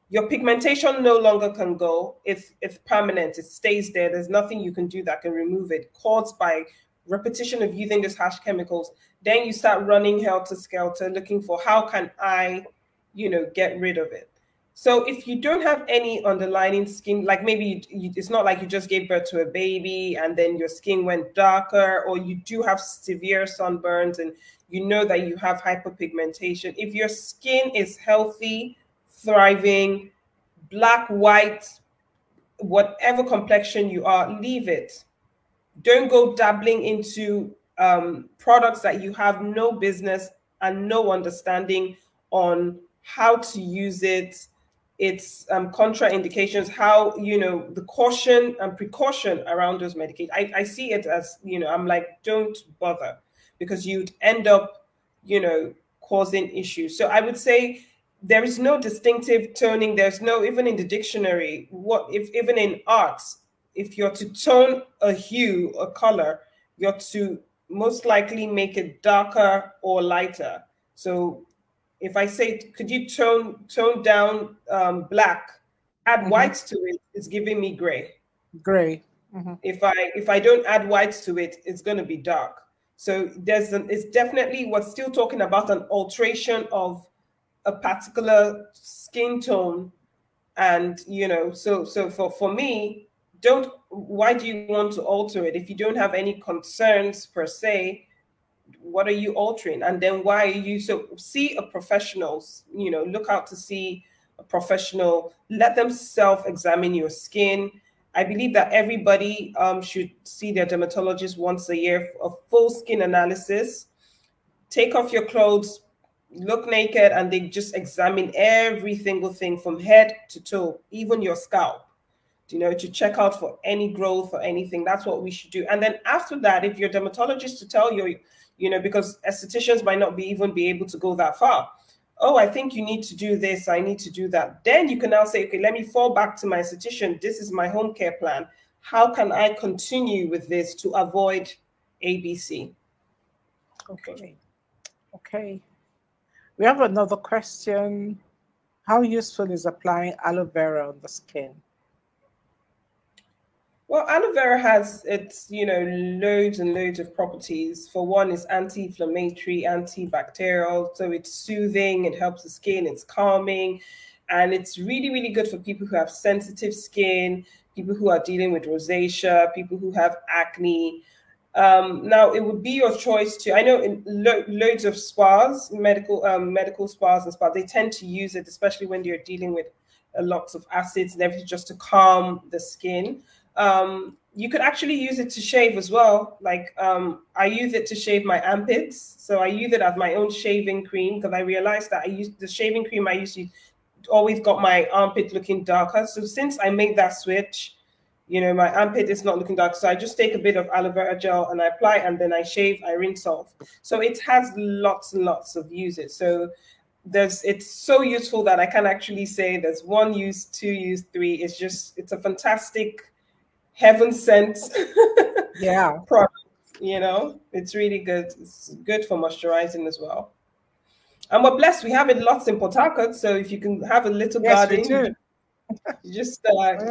B: your pigmentation no longer can go. It's permanent. It stays there. There's nothing you can do that can remove it, caused by repetition of using these harsh chemicals. Then you start running helter-skelter, looking for how can I, get rid of it. So if you don't have any underlying skin, like maybe it's not like you just gave birth to a baby and then your skin went darker, or you do have severe sunburns and you know that you have hyperpigmentation. If your skin is healthy, thriving, black, white, whatever complexion you are, leave it. Don't go dabbling into products that you have no business and no understanding on how to use it, its contraindications, how, the caution and precaution around those medications. I see it as, I'm like, don't bother, because you'd end up, causing issues. So I would say there is no distinctive toning. There's no, even in the dictionary, even in arts, if you're to tone a hue, a color, you're to most likely make it darker or lighter. So if I say, could you tone down black, add whites to it, it's giving me gray.
A: Gray.
B: If I don't add whites to it, it's going to be dark. So it's definitely, we're still talking about an alteration of a particular skin tone. And so for me, why do you want to alter it if you don't have any concerns per se? What are you altering? And then why are you so see a professional, look out to see a professional, let them self-examine your skin. I believe that everybody should see their dermatologist once a year for a full skin analysis. Take off your clothes, look naked, and they just examine every single thing from head to toe, even your scalp, to check out for any growth or anything. That's what we should do. And then after that, if your dermatologist to tell you, because estheticians might not even be able to go that far. Oh, I think you need to do this, I need to do that. Then you can now say, okay, let me fall back to my esthetician. This is my home care plan. How can I continue with this to avoid ABC?
A: Okay. Okay. We have another question. How useful is applying aloe vera on the skin?
B: Well, aloe vera has its, loads and loads of properties. For one, it's anti-inflammatory, antibacterial, so it's soothing, it helps the skin, it's calming, and it's really, really good for people who have sensitive skin, people who are dealing with rosacea, people who have acne. Now, it would be your choice to. I know in loads of spas, medical spas and spas, they tend to use it, especially when they're dealing with lots of acids and everything, just to calm the skin. You could actually use it to shave as well. Like I use it to shave my armpits. So I use it as my own shaving cream because I realized that I used the shaving cream I used to always got my armpit looking darker. So since I made that switch, my armpit is not looking dark. So I just take a bit of aloe vera gel and I apply, and then I shave, I rinse off. So it has lots and lots of uses. So it's so useful that I can actually say there's 1 use, 2 use, 3. It's a fantastic heaven sent product. It's really good. It's good for moisturizing as well. And we're blessed. We have it lots in Port Harcourt. So if you can have a little garden, you just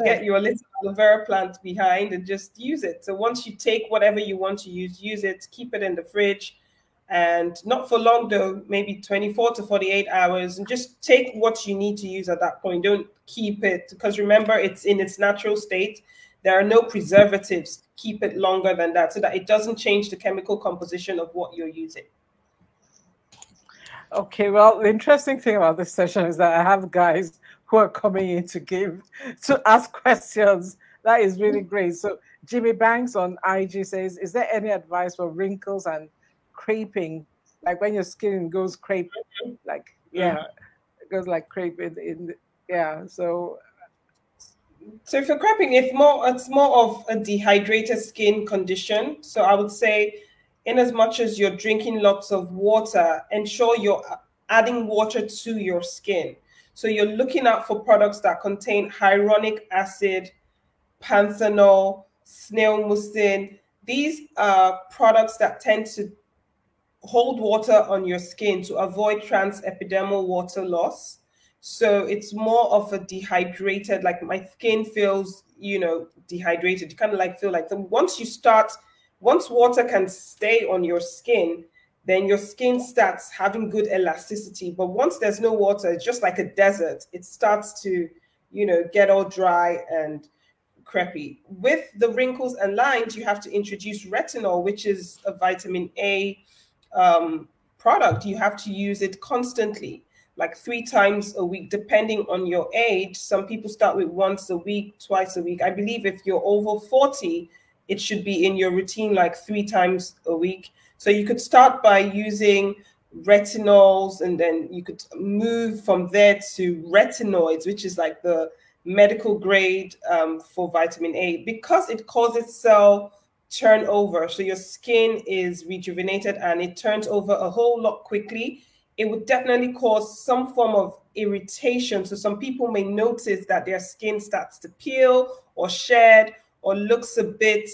B: get your little aloe vera plant behind and just use it. So once you take whatever you want to use it, keep it in the fridge, and not for long though, maybe 24 to 48 hours, and just take what you need to use at that point. Don't keep it, because remember, it's in its natural state. There are no preservatives. Keep it longer than that so that it doesn't change the chemical composition of what you're using.
A: Okay, well, the interesting thing about this session is that I have guys who are coming in to ask questions. That is really great. So Jimmy Banks on IG says, is there any advice for wrinkles and creping? Like when your skin goes crepe, like, it goes like crepe So
B: for creping, it's more of a dehydrated skin condition. So I would say, in as much as you're drinking lots of water, ensure you're adding water to your skin. So you're looking out for products that contain hyaluronic acid, panthenol, snail mucin. These are products that tend to hold water on your skin to avoid transepidermal water loss. So it's more of a dehydrated, like my skin feels, dehydrated. You kind of like feel like once water can stay on your skin, then your skin starts having good elasticity. But once there's no water, it's just like a desert. It starts to, get all dry and crepey. With the wrinkles and lines, you have to introduce retinol, which is a vitamin A product. You have to use it constantly, like 3 times a week, depending on your age. Some people start with once a week, twice a week. I believe if you're over 40, it should be in your routine like 3 times a week. So you could start by using retinols, and then you could move from there to retinoids, which is like the medical grade for vitamin A, because it causes cell turnover. So your skin is rejuvenated and it turns over a whole lot quickly. It would definitely cause some form of irritation. So some people may notice that their skin starts to peel or shed or looks a bit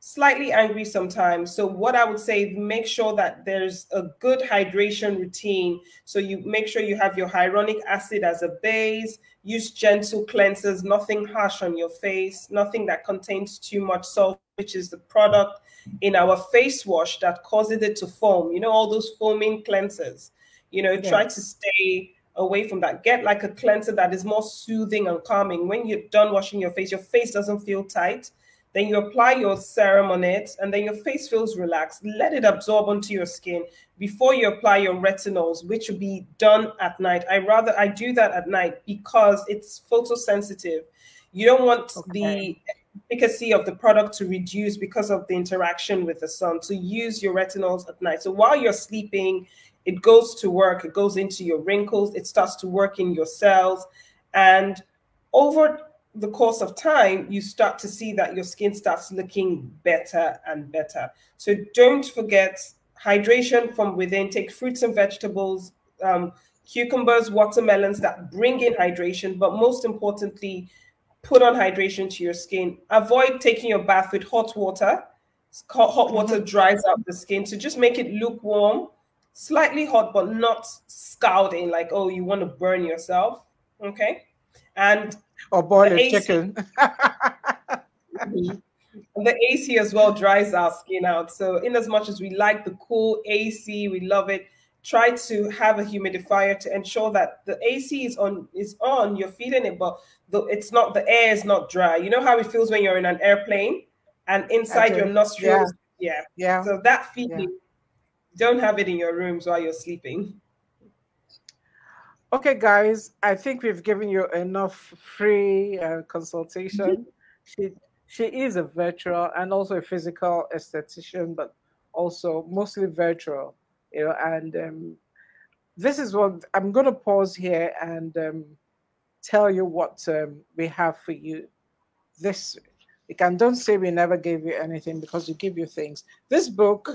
B: slightly angry sometimes. So what I would say, make sure that there's a good hydration routine. So you make sure you have your hyaluronic acid as a base, use gentle cleansers, nothing harsh on your face, nothing that contains too much sulfur which is the product in our face wash that causes it to foam. You know, all those foaming cleansers. You know, try to stay away from that. Get like a cleanser that is more soothing and calming. When you're done washing your face doesn't feel tight. Then you apply your serum on it, and then your face feels relaxed. Let it absorb onto your skin before you apply your retinols, which will be done at night. I do that at night because it's photosensitive. You don't want the efficacy of the product to reduce because of the interaction with the sun. So use your retinols at night. So while you're sleeping, it goes to work. It goes into your wrinkles. It starts to work in your cells. And over the course of time, you start to see that your skin starts looking better and better. So don't forget hydration from within. Take fruits and vegetables, cucumbers, watermelons that bring in hydration, but most importantly, put on hydration to your skin. Avoid taking your bath with hot water. Hot water dries out the skin. So just make it lukewarm, slightly hot, but not scalding, like, oh, you want to burn yourself. Okay. And
A: or boil a chicken.
B: And the AC as well dries our skin out. So in as much as we like the cool AC, we love it, try to have a humidifier to ensure that the AC is on, you're feeling it, but it's not, the air is not dry. You know how it feels when you're in an airplane and inside your nostrils? Yeah. So that feeling, don't have it in your rooms while you're sleeping.
A: Okay, guys, I think we've given you enough free consultation. She is a virtual and also a physical esthetician, but also mostly virtual, you know. And this is what I'm going to pause here and tell you what we have for you this week. And don't say we never gave you anything, because we give you things. This book,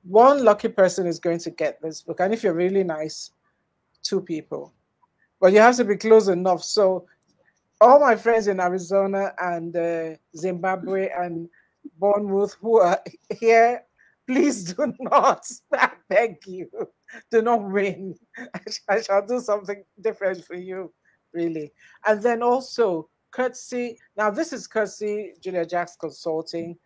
A: one lucky person is going to get this book, and if you're really nice, 2 people. But you have to be close enough. So all my friends in Arizona and Zimbabwe and Bournemouth who are here, please do not, I beg you, do not win. I shall do something different for you, really. And then also, courtesy, now this is courtesy Julia Jacks Consulting.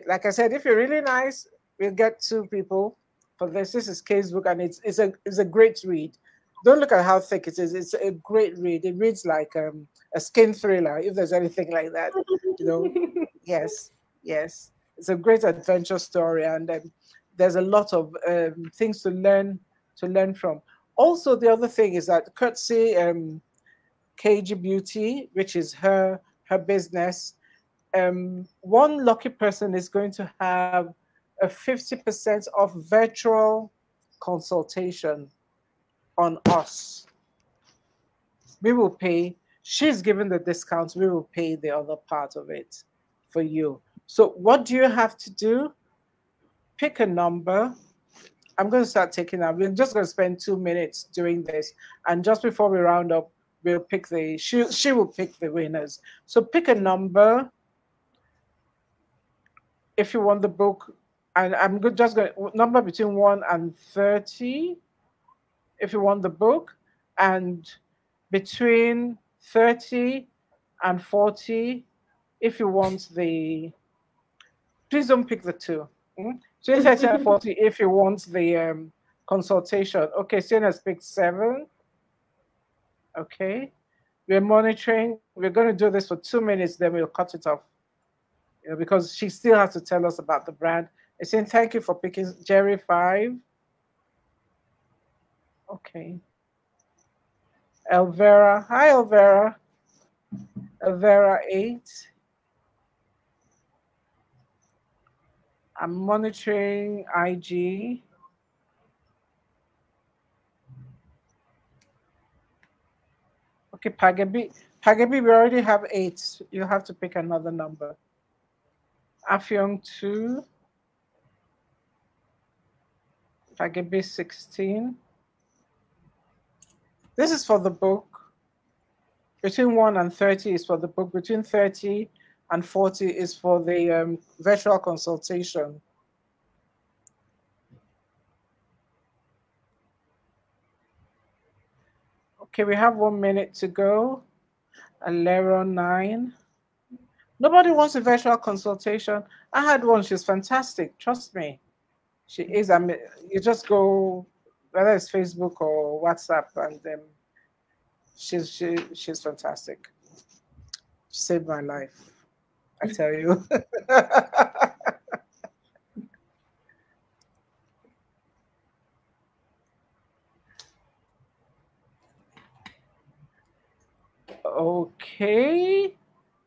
A: Like I said, if you're really nice, we'll get 2 people for this. This is Kayge's book, and it's a great read. Don't look at how thick it is. It's a great read. It reads like a skin thriller, if there's anything like that. You know, yes. It's a great adventure story, and there's a lot of things to learn from. Also, the other thing is that courtesy Kayge Beauty, which is her business, one lucky person is going to have a 50% off virtual consultation on us. We will pay. She's given the discount. We will pay the other part of it for you. So what do you have to do? Pick a number. I'm going to start taking out. We're just going to spend 2 minutes doing this. And just before we round up, we'll pick she will pick the winners. So pick a number if you want the book. And I'm just going to number between 1 and 30 if you want the book, and between 30 and 40 if you want the, please don't pick the 2. Between 30 and 40 if you want the consultation. Okay, Sienna has picked 7. Okay, we're monitoring. We're going to do this for 2 minutes, then we'll cut it off, you know, because she still has to tell us about the brand. I'm saying thank you for picking. Jerry 5. Okay. Elvera. Hi, Elvera. Elvera 8. I'm monitoring IG. Okay, Pagabi. Pagabi, we already have 8. You have to pick another number. Afyong 2. Pagabi 16. This is for the book. Between 1 and 30 is for the book. Between 30 and 40 is for the virtual consultation. Okay, we have 1 minute to go. Alero 9. Nobody wants a virtual consultation. I had one. She's fantastic. Trust me. She is. I mean, you just go, whether it's Facebook or WhatsApp, and she's fantastic. She saved my life. I tell you. Okay.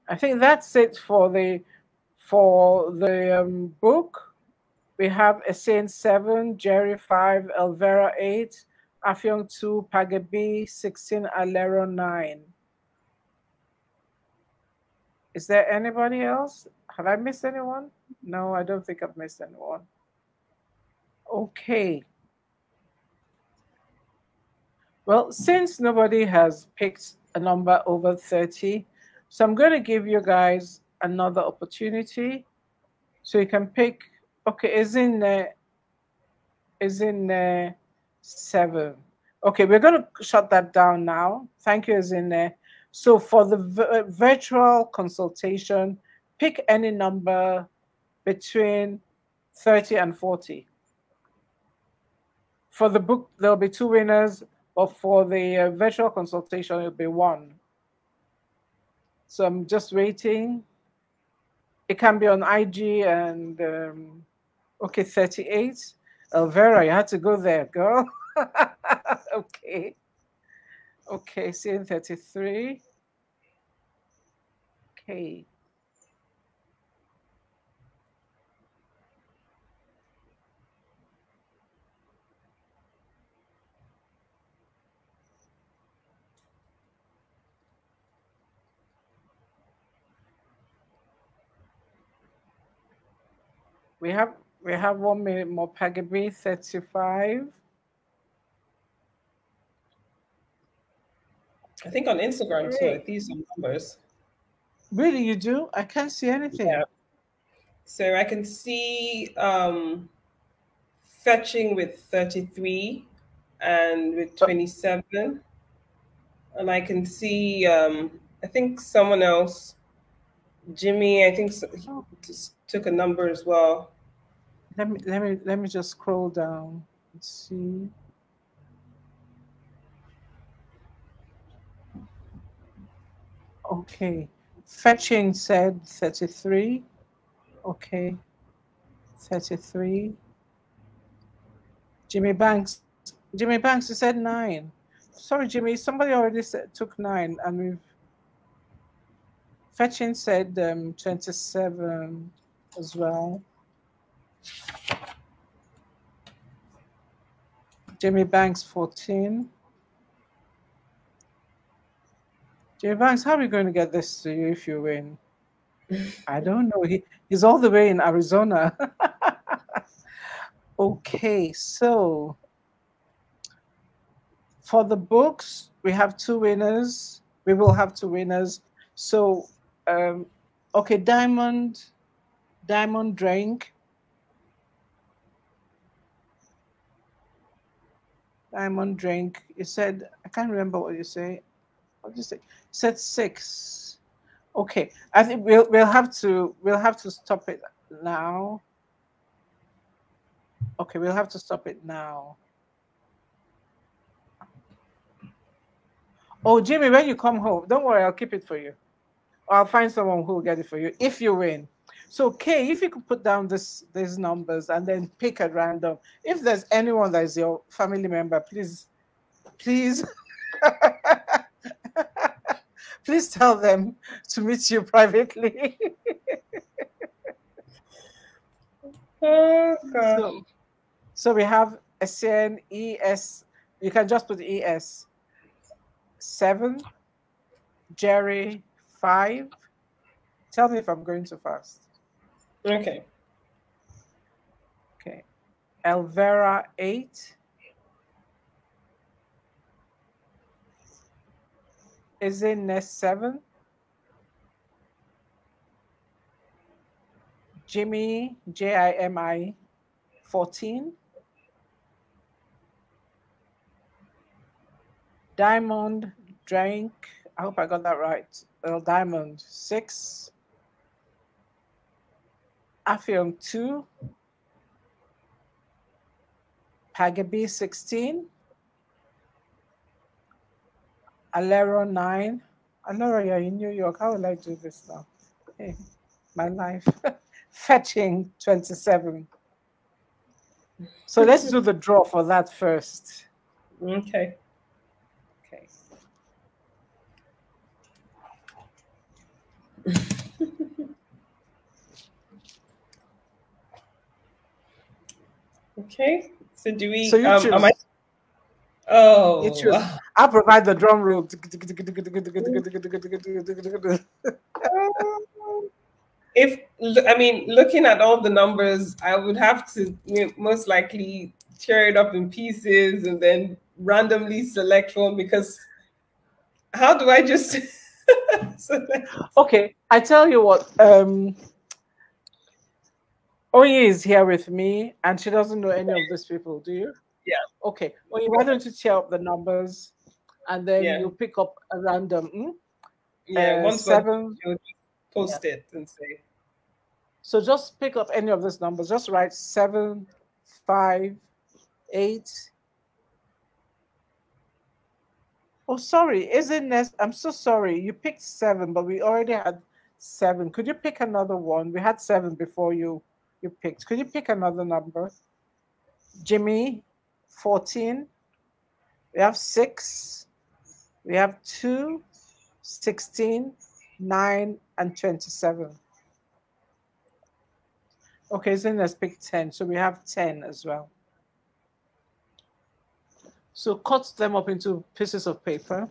A: I think that's it for the book. We have Essene 7, Jerry 5, Elvera 8, Afyong 2, Pagabi 16, Alero 9. Is there anybody else? Have I missed anyone? No, I don't think I've missed anyone. Okay. Well, since nobody has picked a number over 30, so I'm going to give you guys another opportunity. So you can pick, okay, is in 7. Okay, we're going to shut that down now. Thank you, is in there. So for the virtual consultation, pick any number between 30 and 40. For the book, there'll be 2 winners, but for the virtual consultation, it'll be 1. So I'm just waiting. It can be on IG and, okay, 38. Elvera, you had to go there, girl. Okay. Okay, seeing 33. Okay. We have 1 minute more. Pagabi 35.
B: I think on Instagram too, I
A: Great.
B: see some numbers.
A: Really, you do? I can't see anything.
B: Yeah. So I can see fetching with 33 and with 27. And I can see I think someone else, Jimmy, I think he just took a number as well.
A: Let me just scroll down. Let's see. Okay. Fetching said 33. Okay. 33. Jimmy Banks, you said 9. Sorry, Jimmy, somebody already took 9, and we've Fetching said 27 as well. Jimmy Banks 14. Jimmy Banks, how are we going to get this to you if you win? I don't know. He's all the way in Arizona. Okay, so for the books, we have 2 winners. We will have 2 winners. So, okay, Diamond Drink. Diamond Drink. You said, I can't remember what you say. What did you say? You said 6. Okay, I think we'll have to stop it now. Okay, we'll have to stop it now. Oh, Jimmy, when you come home, don't worry, I'll keep it for you. I'll find someone who will get it for you if you win. So, Kay, if you could put down these numbers and then pick at random. If there's anyone that is your family member, please, please, please tell them to meet you privately.
B: Oh gosh.
A: So we have SN ES. You can just put ES 7, Jerry 5. Tell me if I'm going too fast.
B: Okay.
A: Okay. Elvera 8. Is in Nest 7. Jimmy JIMI 14. Diamond Drink. I hope I got that right. Diamond 6. Affion 2, Pagaby 16, Alero 9. Alero, you're in New York. How will I do this now? Hey, my life. Fetching 27. So let's do the draw for that first.
B: Okay.
A: Okay.
B: Okay. So do we?
A: So you choose.
B: Am I?
A: You choose.
B: Oh.
A: I'll provide the drum roll.
B: If I mean, looking at all the numbers, I would have to most likely tear it up in pieces and then randomly select one, because how do I just select?
A: Okay, I tell you what. Oye is here with me, and she doesn't know any of these people. Do you?
B: Yeah.
A: Okay. Oye, why don't you tear up the numbers, and then
B: Yeah.
A: you pick up a random
B: Yeah. Once we're done,
A: 7.
B: you'll just
A: Yeah.
B: post it and say.
A: So just pick up any of these numbers. Just write 7, 5, 8. Oh, sorry. Isn't this? I'm so sorry. You picked 7, but we already had 7. Could you pick another one? We had 7 before you picked. Could you pick another number? Jimmy, 14. We have 6. We have 2, 16, 9, and 27. Okay, so let's pick 10. So we have 10 as well. So cut them up into pieces of paper.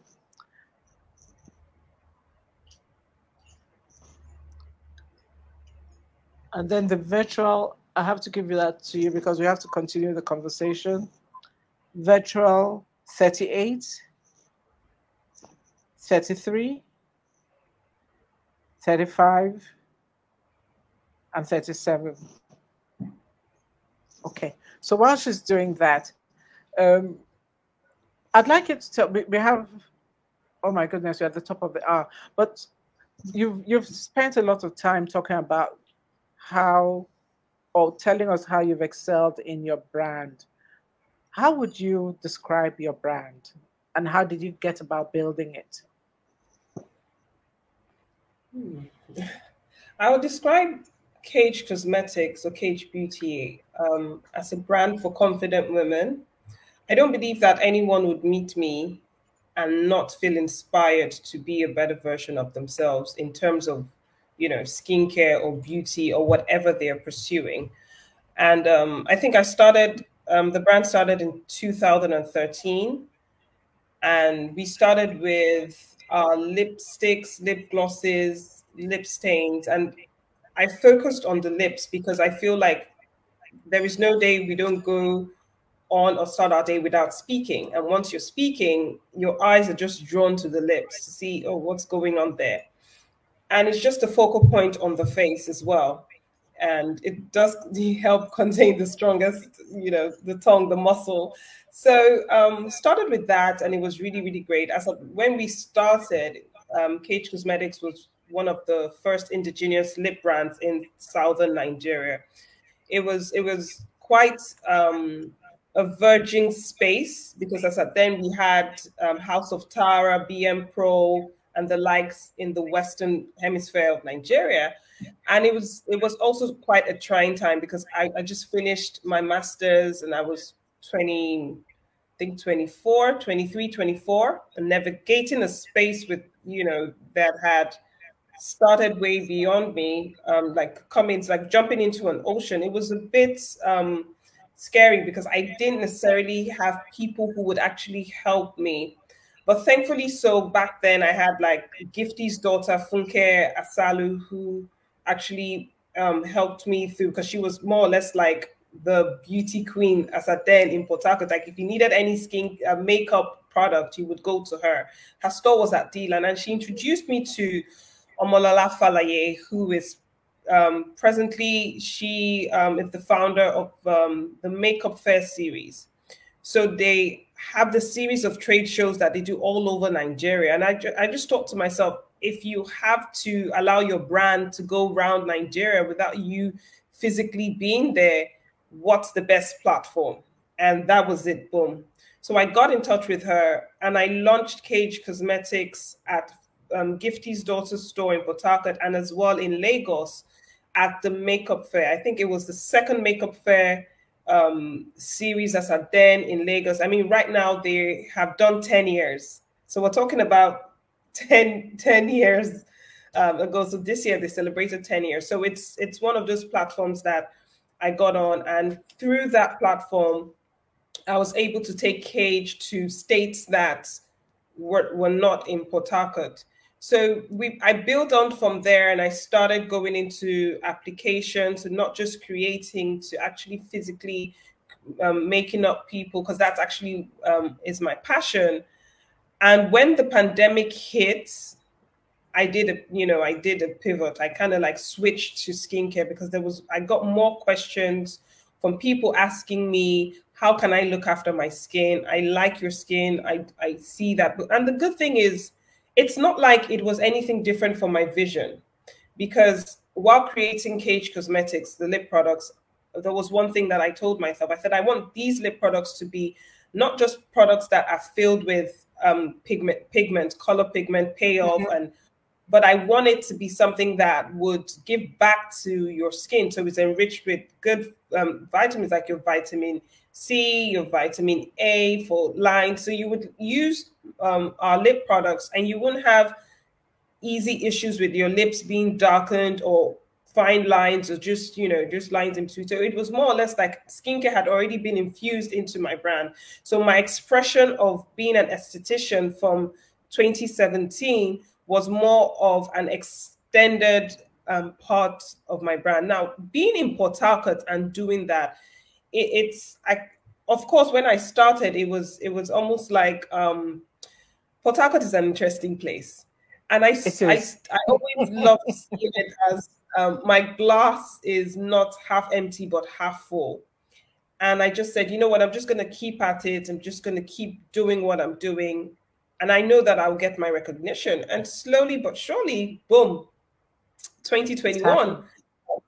A: And then the virtual, I have to give you that to you because we have to continue the conversation. Virtual 38, 33, 35, and 37. Okay, so while she's doing that, I'd like you to tell me, we have, oh my goodness, we're at the top of the hour, but you've spent a lot of time talking about how, or telling us how you've excelled in your brand. How would you describe your brand, and how did you get about building it?
B: I would describe Kayge Cosmetics or Kayge Beauty as a brand for confident women. I don't believe that anyone would meet me and not feel inspired to be a better version of themselves in terms of, skincare or beauty or whatever they are pursuing. And I think the brand started in 2013, and we started with lipsticks, lip glosses, lip stains, and I focused on the lips because I feel like there is no day we don't go on or start our day without speaking. And once you're speaking, your eyes are just drawn to the lips to see, oh, what's going on there. And it's just a focal point on the face as well. And it does help contain the strongest, the tongue, the muscle. So started with that, and it was really, really great. When we started, Kayge Cosmetics was one of the first indigenous lip brands in southern Nigeria. It was quite a virgin space, because as at then we had House of Tara, BM Pro, and the likes in the western hemisphere of Nigeria. And it was also quite a trying time, because I just finished my master's and I was 20, I think 24, 23, 24, and navigating a space with, that had started way beyond me, like coming, like jumping into an ocean. It was a bit scary, because I didn't necessarily have people who would actually help me. But thankfully, so back then I had like Gifty's daughter, Funke Asalu, who actually helped me through, because she was more or less like the beauty queen as at then in Port Harcourt. Like if you needed any skin makeup product, you would go to her. Her store was at Dealand, and she introduced me to Omolola Falaye, who is presently, she is the founder of the Makeup Fair series. So they have the series of trade shows that they do all over Nigeria. And I just thought to myself, if you have to allow your brand to go around Nigeria without you physically being there, what's the best platform? And that was it, boom. So I got in touch with her and I launched Kayge Cosmetics at Gifty's daughter's store in Port Harcourt and as well in Lagos at the makeup fair. I think it was the second makeup fair series as at then in Lagos. I mean, right now they have done 10 years. So we're talking about 10 years ago. So this year they celebrated 10 years. So it's one of those platforms that I got on. And through that platform, I was able to take Kayge to states that were not in Port Harcourt. So I built on from there and I started going into applications and not just creating to actually physically making up people, because that's actually is my passion. And when the pandemic hit, I did a pivot. I kind of like switched to skincare because I got more questions from people asking me, how can I look after my skin? I like your skin. I see that. And the good thing is, it's not like it was anything different from my vision, because while creating Kayge Cosmetics, the lip products, there was one thing that I told myself. I said, I want these lip products to be not just products that are filled with pigment, color pigment, payoff, but I want it to be something that would give back to your skin. So it's enriched with good vitamins like your vitamin C, your vitamin A for lines. So you would use our lip products and you wouldn't have easy issues with your lips being darkened or fine lines or just lines in between. So it was more or less like skincare had already been infused into my brand. So my expression of being an esthetician from 2017 was more of an extended part of my brand. Now, being in Port Harcourt and doing that, of course, when I started, it was almost like Port Harcourt is an interesting place, and I always love seeing it as my glass is not half empty but half full. And I just said, you know what, I'm just going to keep at it. I'm just going to keep doing what I'm doing. And I know that I'll get my recognition. And slowly but surely, boom, 2021,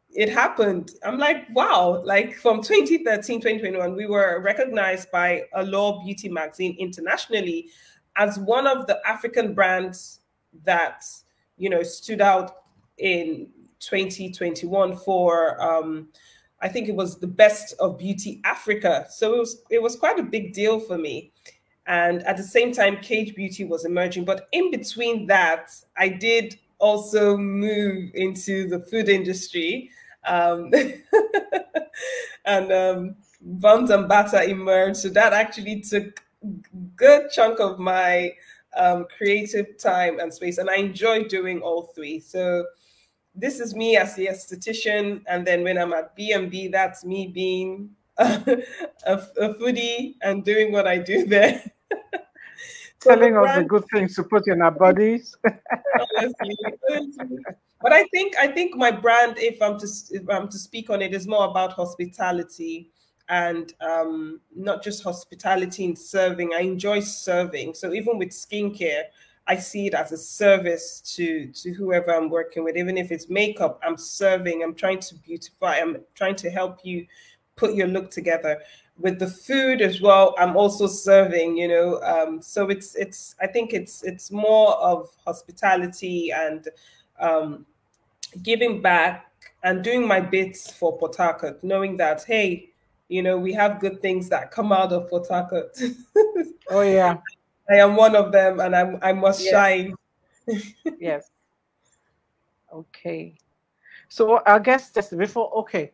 B: it happened. I'm like, wow, like from 2013, 2021, we were recognized by Allure Beauty magazine internationally as one of the African brands that, stood out in 2021 for, I think it was the best of beauty Africa. So it was quite a big deal for me. And at the same time, Kayge Beauty was emerging. But in between that, I did also move into the food industry. And buns and batter emerged. So that actually took a good chunk of my creative time and space. And I enjoy doing all three. So this is me as the esthetician. And then when I'm at B&B, that's me being a foodie and doing what I do there.
A: Telling us the good things to put in our bodies.
B: Honestly. But I think my brand, if I'm to speak on it, is more about hospitality, and not just hospitality in serving. I enjoy serving. So even with skincare, I see it as a service to whoever I'm working with. Even if it's makeup, I'm serving. I'm trying to beautify. I'm trying to help you put your look together. With the food as well, I'm also serving, so I think it's more of hospitality and giving back and doing my bits for Port Harcourt, knowing that, hey, we have good things that come out of Port Harcourt.
A: Oh yeah,
B: I am one of them, and I must shine.
A: Yes. Okay. So I guess just before, okay.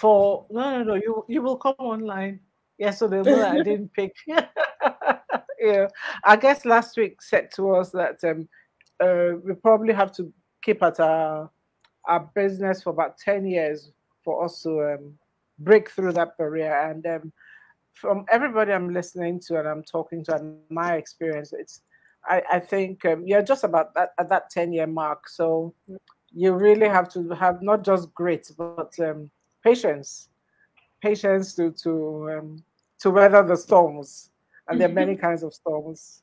A: No, you will come online. Yeah, so they know that I didn't pick. Yeah, I guess last week said to us that we probably have to keep at our business for about 10 years for us to break through that barrier. And from everybody I'm listening to and I'm talking to and my experience, I think you're just about that at that 10-year mark. So you really have to have not just grit, but patience to weather the storms, and there are many kinds of storms.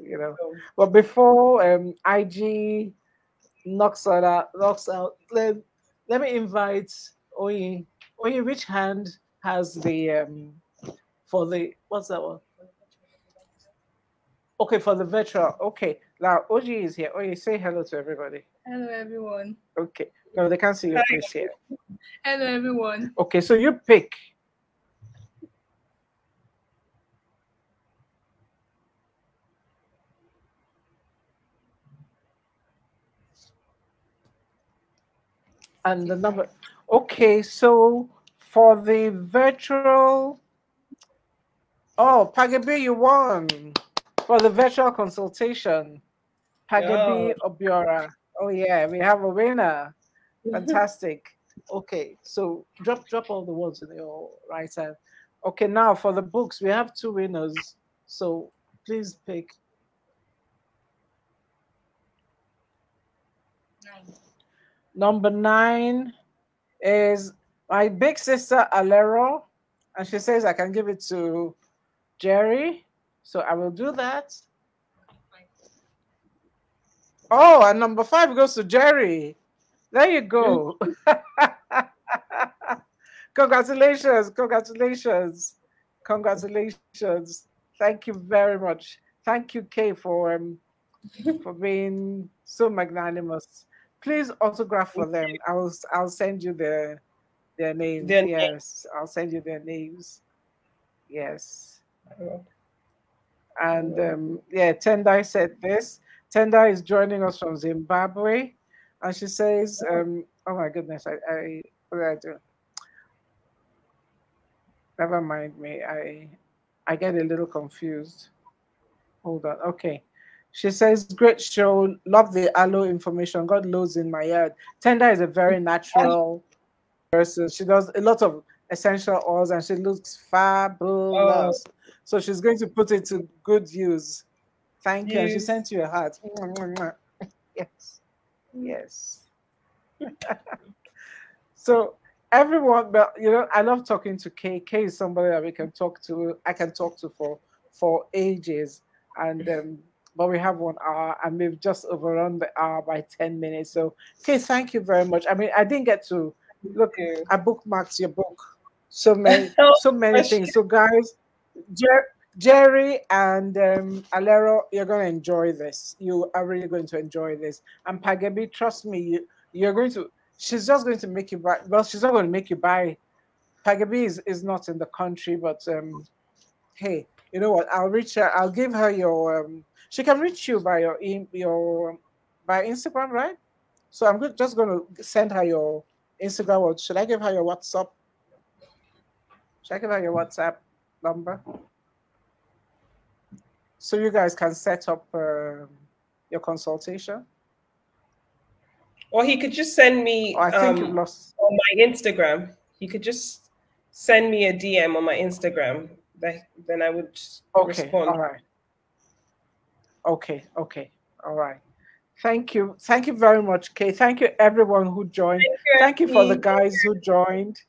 A: But before IG knocks out, let me invite Oyi Oye, which hand has the for the what's that one? Okay, for the virtual. Okay, now Oji is here. Oye, say hello to everybody.
C: Hello, everyone.
A: Okay, no, they can't see your face here.
C: Hello, everyone.
A: Okay, so you pick. And the number. Okay, so for the virtual. Oh, Pagabi, you won for the virtual consultation. Pagabi
B: Oh.
A: Obiora. Oh yeah, we have a winner. Fantastic. Okay, so drop all the words in your right hand. Okay, now for the books, we have two winners. So please pick. Number 9 is my big sister Alero, and she says I can give it to Jerry. So I will do that. Oh, and number 5 goes to Jerry. There you go. Congratulations, congratulations, congratulations. Thank you very much. Thank you, Kay, for being so magnanimous. Please autograph for them. I'll send you their names.
B: Their
A: Yes, I'll send you their names. Yes.
B: name.
A: And yeah, Tendai said this. Tendai is joining us from Zimbabwe. And she says, oh my goodness, what did I do? Never mind me. I get a little confused. Hold on. Okay. She says, great show. Love the aloe information. Got loads in my yard. Tenda is a very natural person. She does a lot of essential oils and she looks
B: Oh,
A: fabulous. So she's going to put it to good use. Thank you. And she
B: use.
A: sent you a heart. Yes. Yes. So everyone, but I love talking to Kay. Kay is somebody that we can talk to. I can talk to for ages, and but we have 1 hour, and we've just overrun the hour by 10 minutes. So Kay, thank you very much. I mean, I didn't get to look.
B: You.
A: I bookmarked your book. So many,
B: Oh,
A: so many
B: gosh.
A: things. So guys, Jerry and Alero, you're going to enjoy this. You are really going to enjoy this. And Pagebi, trust me, you're going to. She's just going to make you buy. Well, she's not going to make you buy. Pagebi is not in the country, but hey, you know what? I'll reach her. I'll give her your. She can reach you by your by Instagram, right? So I'm just going to send her your Instagram. Or should I give her your WhatsApp? Should I give her your WhatsApp number? So you guys can set up your consultation.
B: Or he could just send me
A: Oh, I think you've lost.
B: on my Instagram. He could just send me a DM on my Instagram. Then I would
A: Okay,
B: respond.
A: all right. Okay, all right. Thank you very much, Kay. Thank you everyone who joined. Thank you for the guys who joined.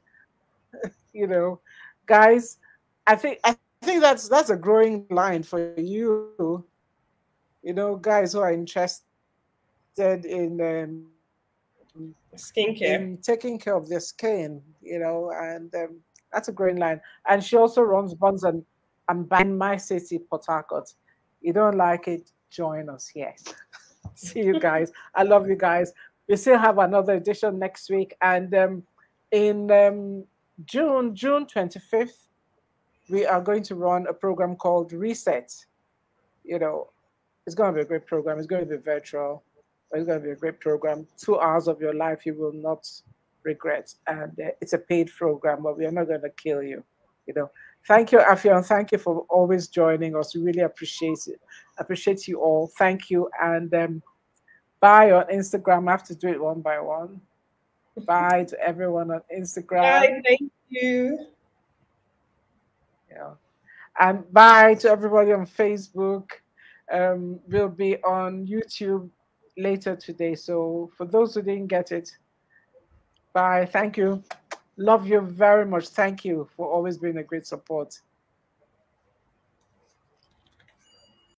A: Guys, I think that's a growing line for you. Guys who are interested
B: Skincare.
A: in taking care of their skin, and that's a growing line. And she also runs Buns and Buying My City, Port Harcourt. You don't like it? Join us here. See you guys. I love you guys. We still have another edition next week, and in June 25th, we are going to run a program called Reset. It's going to be a great program. It's going to be virtual. It's going to be a great program. 2 hours of your life you will not regret. And it's a paid program, but we are not going to kill you. Thank you, Afion. Thank you for always joining us. We really appreciate it. Appreciate you all. Thank you. And bye on Instagram. I have to do it one by one. Bye to everyone on Instagram.
B: Bye, thank you.
A: Yeah. And bye to everybody on Facebook. We'll be on YouTube later today. So for those who didn't get it, bye. Thank you. Love you very much. Thank you for always being a great support.